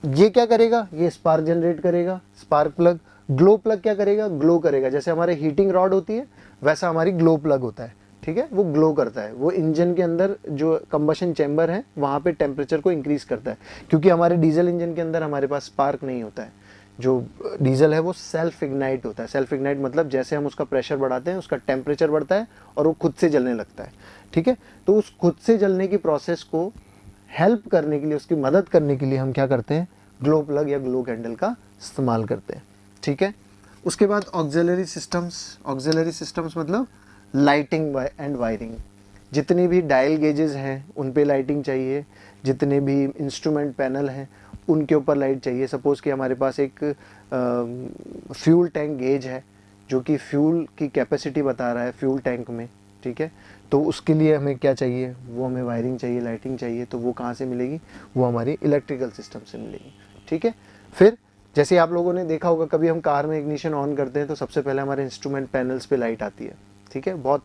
ये क्या करेगा? ये स्पार्क जनरेट करेगा, स्पार्क प्लग। ग्लो प्लग क्या करेगा? ग्लो करेगा। जैसे हमारे हीटिंग रॉड होती है वैसा हमारी ग्लो प्लग होता है, ठीक है, वो ग्लो करता है, वो इंजन के अंदर जो कंबशन चैम्बर है वहाँ पे टेम्परेचर को इंक्रीज करता है, क्योंकि हमारे डीजल इंजन के अंदर हमारे पास स्पार्क नहीं होता है। जो डीजल है वो सेल्फ इग्नाइट होता है। सेल्फ इग्नाइट मतलब जैसे हम उसका प्रेशर बढ़ाते हैं उसका टेम्परेचर बढ़ता है और वो खुद से जलने लगता है। ठीक है, तो उस खुद से जलने की प्रोसेस को हेल्प करने के लिए, उसकी मदद करने के लिए हम क्या करते हैं? ग्लो प्लग या ग्लो कैंडल का इस्तेमाल करते हैं। ठीक है, उसके बाद ऑक्सिलरी सिस्टम्स। ऑक्सिलरी सिस्टम्स मतलब लाइटिंग एंड वायरिंग। जितनी भी डायल गेजेस हैं उन पे लाइटिंग चाहिए, जितने भी इंस्ट्रूमेंट पैनल हैं उनके ऊपर लाइट चाहिए। सपोज़ कि हमारे पास एक फ्यूल टैंक गेज है जो कि फ्यूल की कैपेसिटी बता रहा है फ्यूल टैंक में, ठीक है, तो उसके लिए हमें क्या चाहिए? वो हमें वायरिंग चाहिए, लाइटिंग चाहिए। तो वो कहाँ से मिलेगी? वो हमारी इलेक्ट्रिकल सिस्टम से मिलेगी। ठीक है, फिर जैसे आप लोगों ने देखा होगा कभी हम कार में इग्निशन ऑन करते हैं तो सबसे पहले हमारे इंस्ट्रूमेंट पैनल्स पे लाइट आती है, ठीक है, बहुत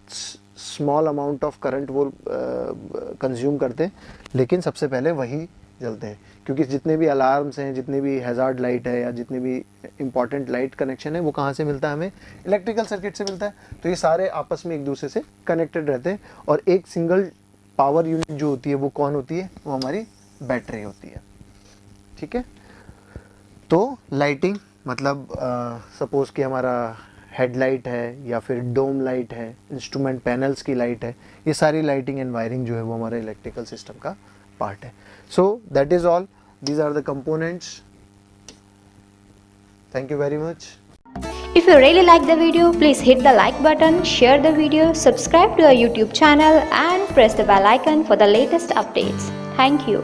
स्मॉल अमाउंट ऑफ करंट वो कंज्यूम करते हैं, लेकिन सबसे पहले वही जलते हैं, क्योंकि जितने भी अलार्म्स हैं, जितने भी हैज़ार्ड लाइट है या जितने भी इंपॉर्टेंट लाइट कनेक्शन है वो कहाँ से मिलता है, हमें इलेक्ट्रिकल सर्किट से मिलता है। तो ये सारे आपस में एक दूसरे से कनेक्टेड रहते हैं और एक सिंगल पावर यूनिट जो होती है वो कौन होती है, वो हमारी बैटरी होती है। ठीक है, तो लाइटिंग मतलब सपोज़ कि हमारा हेडलाइट है या फिर डोम लाइट है, इंस्ट्रूमेंट पैनल्स की लाइट है, ये सारी लाइटिंग एंड वायरिंग जो है वो हमारे इलेक्ट्रिकल सिस्टम का पार्ट है। So that is all, these are the components. Thank you very much. If you really like the video, please hit the like button, share the video, subscribe to our YouTube channel and press the bell icon for the latest updates. Thank you.